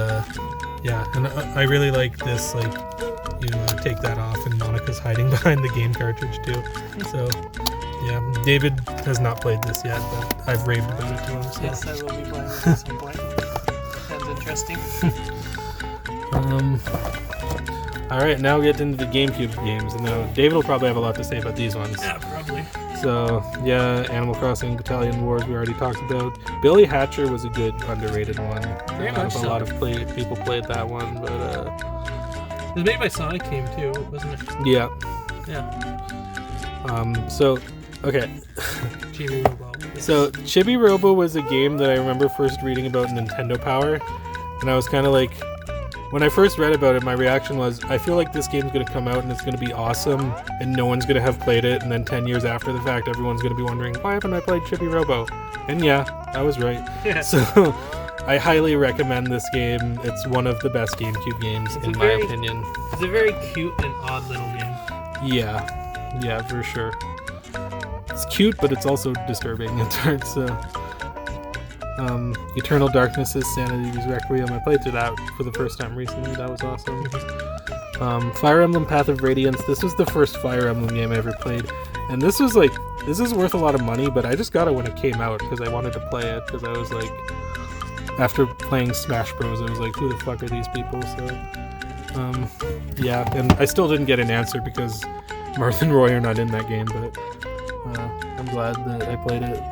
and I really like this, like, you take that off and Monica's hiding behind the game cartridge too. So yeah, David has not played this yet, but I've raved about it to him. So. Yes, I will be playing it at some point. Sounds interesting. Alright, now we get into the GameCube games, and now David will probably have a lot to say about these ones. Yeah, probably. So, yeah, Animal Crossing Battalion Wars we already talked about. Billy Hatcher was a good underrated one. Very much so. A lot of people played that one, but it was made by Sonic Team too, wasn't it? Yeah. Yeah. So, okay. Chibi Robo. Yes. So, Chibi Robo was a game that I remember first reading about Nintendo Power, and I was kind of like, when I first read about it, my reaction was, I feel like this game's going to come out and it's going to be awesome, and no one's going to have played it, and then 10 years after the fact, everyone's going to be wondering, why haven't I played Chibi Robo? And yeah, I was right. Yeah. So, I highly recommend this game. It's one of the best GameCube games, in my opinion. It's a very cute and odd little game. Yeah, for sure. It's cute, but it's also disturbing at times, so... Eternal Darkness's Sanity's Requiem. I played through that for the first time recently. That was awesome. Fire Emblem Path of Radiance. This was the first Fire Emblem game I ever played. And this was like, this is worth a lot of money, but I just got it when it came out because I wanted to play it. Because I was like, after playing Smash Bros, I was like, who the fuck are these people? So, yeah. And I still didn't get an answer because Marth and Roy are not in that game, but I'm glad that I played it.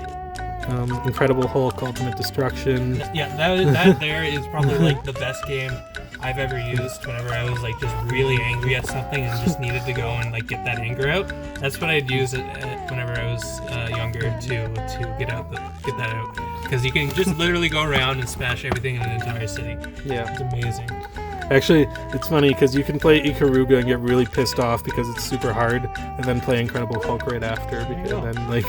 Incredible Hulk Ultimate Destruction. Yeah, that there is probably like the best game I've ever used whenever I was like just really angry at something and just needed to go and like get that anger out. That's what I'd use whenever I was younger to get that out. Because you can just literally go around and smash everything in an entire city. Yeah. It's amazing. Actually, it's funny because you can play Ikaruga and get really pissed off because it's super hard, and then play Incredible Hulk right after, because then like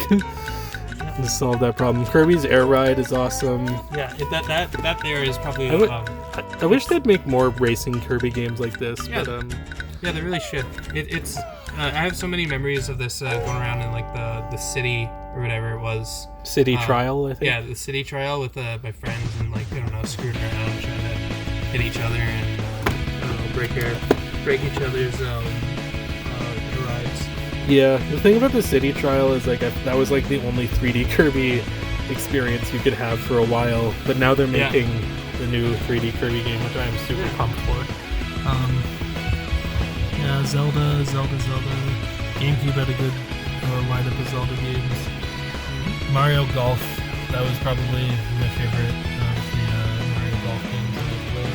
to solve that problem. Kirby's Air Ride is awesome. Yeah, that there is probably. I wish they'd make more racing Kirby games like this. Yeah, but yeah, they really should. It's I have so many memories of this going around in like the city or whatever it was. City Trial, I think. Yeah, the City Trial with my friends and like I don't know, screwing around, trying to hit each other and break each other's rides. Yeah, the thing about the City Trial is like that was like the only 3D Kirby experience you could have for a while, but now they're making the new 3D Kirby game, which I'm super pumped for. Yeah, Zelda. GameCube had a good lineup of Zelda games. Mario Golf, that was probably my favorite of the Mario Golf games that I played.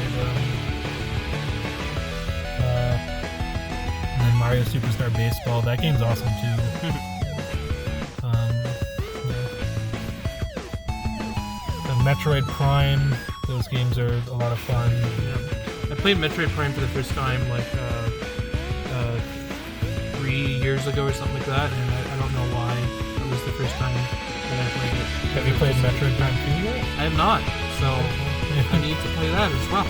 And then Mario Superstar Baseball, that game's awesome too. Metroid Prime, those games are a lot of fun. Yeah. I played Metroid Prime for the first time like 3 years ago or something like that, and I don't know why it was the first time that I played it. Have you played Metroid Prime 2 yet? I have not, so I need to play that as well.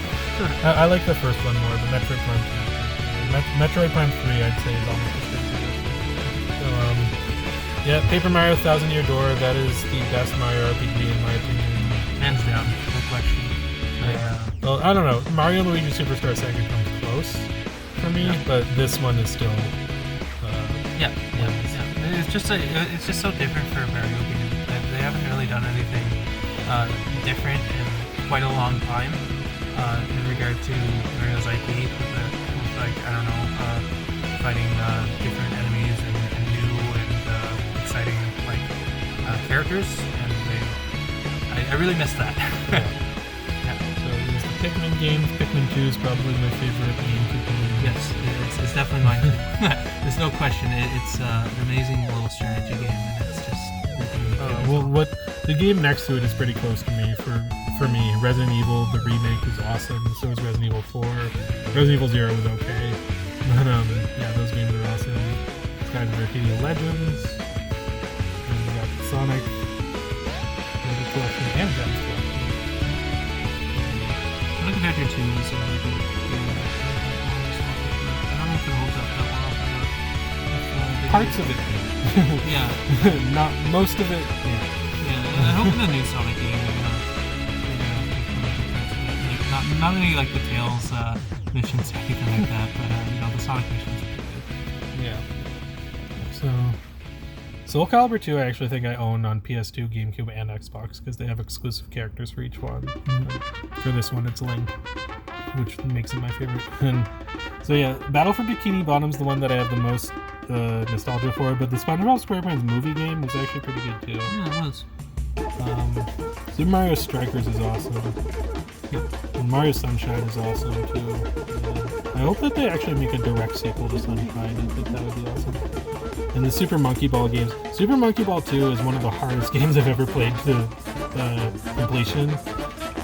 I like the first one more, but Metroid Prime 2. Metroid Prime 3 I'd say is almost as good. So, yeah, Paper Mario Thousand Year Door, that is the best Mario RPG in my opinion. Hands down, no question. Well, I don't know. Mario and Luigi Superstar Saga comes close for me, but this one is still. Yeah. It's just so different for a Mario game. They haven't really done anything different in quite a long time in regard to Mario's IP. With like I don't know, fighting different enemies and new and exciting like characters, and I really miss that. So there's the Pikmin games. Pikmin 2 is probably my favorite GameCube game. Yes, it's definitely mine. There's no question. It's an amazing little strategy game, and it's just. What the game next to it is pretty close to me for me. Resident Evil, the remake was awesome. So was Resident Evil 4. Resident Evil 0 was okay, but those games are awesome. Skies of Arcadia Legends, and we got Sonic Collection and Gems Collection. Sonic Adventure 2 is really good. I don't know if it holds up that well. Parts of it. Yeah. Not most of it. Yeah. I hope in the new Sonic game, not any like the Tails missions or anything like that, but the Sonic missions are pretty good. Yeah. So, Soul Calibur 2, I actually think I own on PS2, GameCube, and Xbox because they have exclusive characters for each one. For this one, it's Link, which makes it my favorite. And so yeah, Battle for Bikini Bottom's the one that I have the most nostalgia for, but the SpongeBob SquarePants movie game was actually pretty good too. Yeah, it was. Super Mario Strikers is awesome. And Mario Sunshine is awesome too. I hope that they actually make a direct sequel to Sunshine. I think that would be awesome. And the Super Monkey Ball games. Super Monkey Ball 2 is one of the hardest games I've ever played to completion.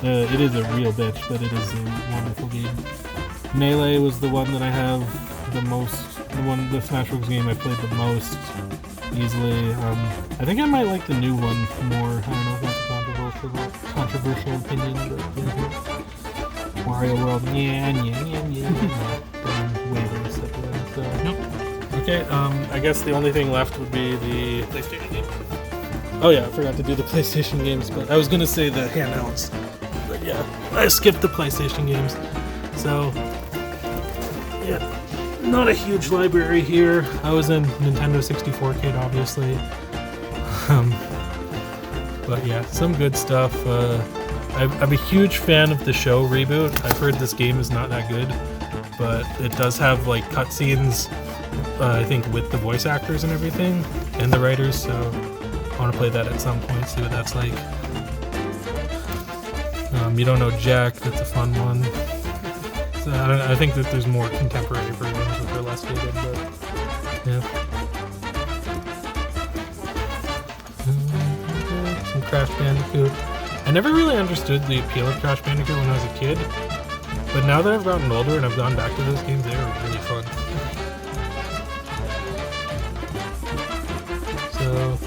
It is a real bitch, but it is a wonderful game. Melee was the one that I have the most. The Smash Bros. Game I played the most easily. I think I might like the new one more. I don't know if that's a controversial opinion, but Wario World, yeah. Waivers at the end, so. Nope. Okay, I guess the only thing left would be the PlayStation game. Oh yeah, I forgot to do the PlayStation games, but I was gonna say the handhelds. But yeah, I skipped the PlayStation games. So, yeah. Not a huge library here. I was in Nintendo 64 kid, obviously. But yeah, some good stuff. I'm a huge fan of the show reboot. I've heard this game is not that good, but it does have like cutscenes, I think, with the voice actors and everything, and the writers, so I want to play that at some point, see what that's like. You don't know Jack, that's a fun one. So I think that there's more contemporary versions which are less dated, but yeah. Some Crash Bandicoot. I never really understood the appeal of Crash Bandicoot when I was a kid, but now that I've gotten older and I've gone back to those games, they were really fun. So,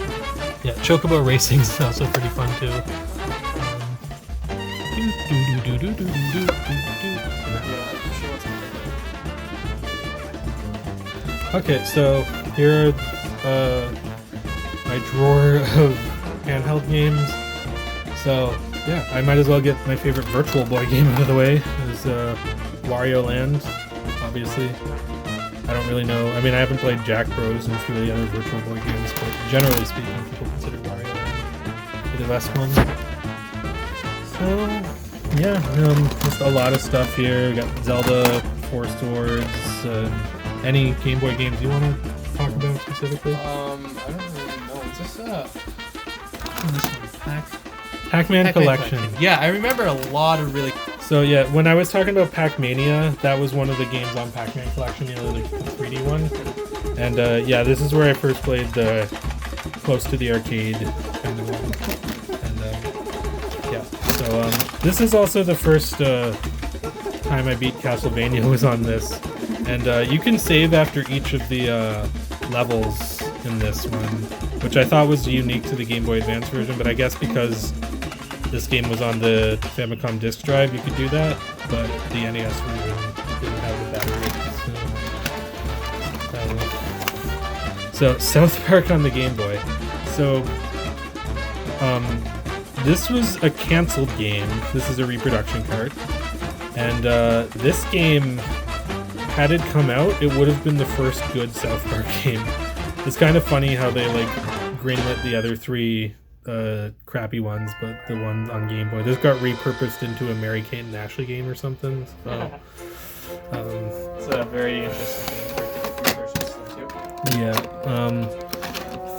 yeah, Chocobo Racing is also pretty fun too. Okay, so here are my drawer of handheld games. So yeah, I might as well get my favorite Virtual Boy game out of the way. Is Wario Land, obviously. I don't really know. I mean, I haven't played Jack Bros and a few of the other Virtual Boy games, but generally speaking, people consider Wario Land the best one. So yeah, just a lot of stuff here. We got Zelda, Four Swords. Any Game Boy games you want to talk about specifically? I don't really know. Is this this one? Pac-Man Collection. Yeah, I remember a lot of really. So yeah, when I was talking about Pac-Mania, that was one of the games on Pac-Man Collection, the 3D one. And yeah, this is where I first played the close to the arcade kind of one. And yeah, so this is also the first time I beat Castlevania was on this. And you can save after each of the levels in this one, which I thought was unique to the Game Boy Advance version, but I guess because this game was on the Famicom disk drive, you could do that, but the NES version didn't have the battery. So South Park on the Game Boy. So this was a canceled game. This is a reproduction cart. And this game, had it come out, it would have been the first good South Park game. It's kind of funny how they like greenlit the other 3 crappy ones, but the one on Game Boy, this got repurposed into a Mary-Kate and Ashley game or something. So, it's a very interesting game for different versions too. Yeah.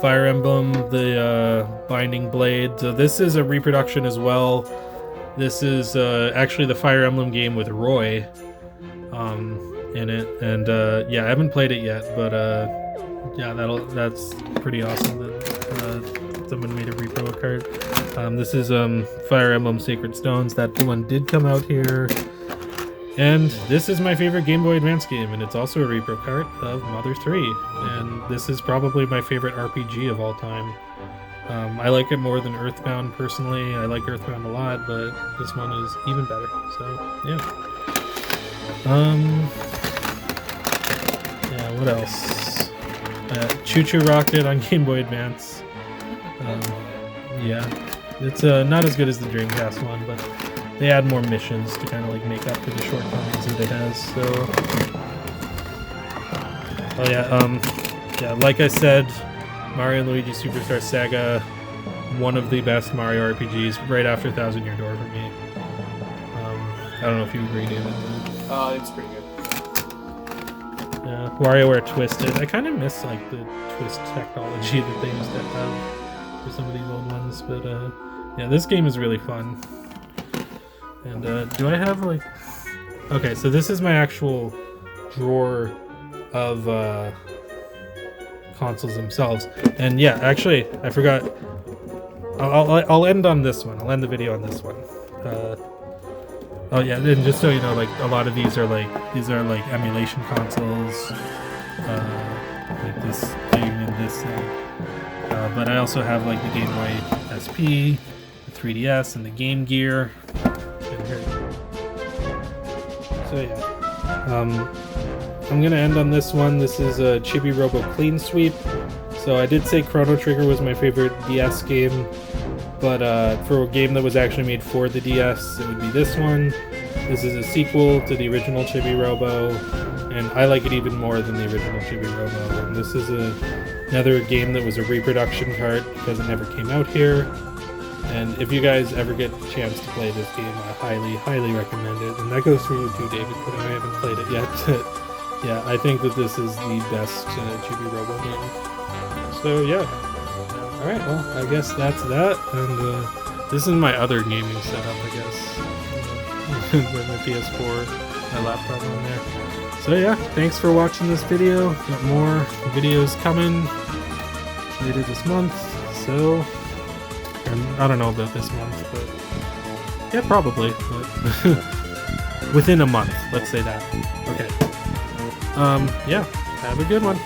Fire Emblem, the Binding Blade. So this is a reproduction as well. This is actually the Fire Emblem game with Roy in it, and yeah, I haven't played it yet, but yeah, that's pretty awesome that someone made a repro card. This is Fire Emblem Sacred Stones. That one did come out here. And this is my favorite Game Boy Advance game, and it's also a repro card of Mother 3. And this is probably my favorite RPG of all time. I like it more than Earthbound personally. I like Earthbound a lot, but this one is even better. So, yeah. Yeah, what else? Choo Choo Rocket on Game Boy Advance. Yeah, it's not as good as the Dreamcast one, but they add more missions to kind of like make up for the shortcomings that it has. So, oh yeah, yeah, like I said, Mario and Luigi Superstar Saga, one of the best Mario RPGs, right after Thousand Year Door for me. I don't know if you agree, David. It's pretty good. Yeah, WarioWare Twisted. I kind of miss like the twist technology that they used to have for some of these old ones, but yeah, this game is really fun. And do I have like... Okay, so this is my actual drawer of consoles themselves. And yeah, actually, I forgot. I'll end on this one. I'll end the video on this one. Oh yeah, and just so you know, like a lot of these are like emulation consoles, like this thing and this thing. But I also have like the Game Boy SP, the 3DS, and the Game Gear. So yeah, I'm gonna end on this one. This is a Chibi Robo Clean Sweep. So I did say Chrono Trigger was my favorite DS game, but for a game that was actually made for the DS, it would be this one. This is a sequel to the original Chibi Robo, and I like it even more than the original Chibi Robo. And this is another game that was a reproduction card because it never came out here. And if you guys ever get a chance to play this game, I highly, highly recommend it. And that goes for you too, David, but I haven't played it yet. Yeah, I think that this is the best Chibi Robo game. So yeah. Alright, well, I guess that's that. And this is my other gaming setup, I guess. With my PS4, my laptop on there. So yeah, thanks for watching this video. Got more videos coming later this month. So... I don't know about this month, but yeah, probably. But within a month, let's say that. Okay. Yeah, have a good one.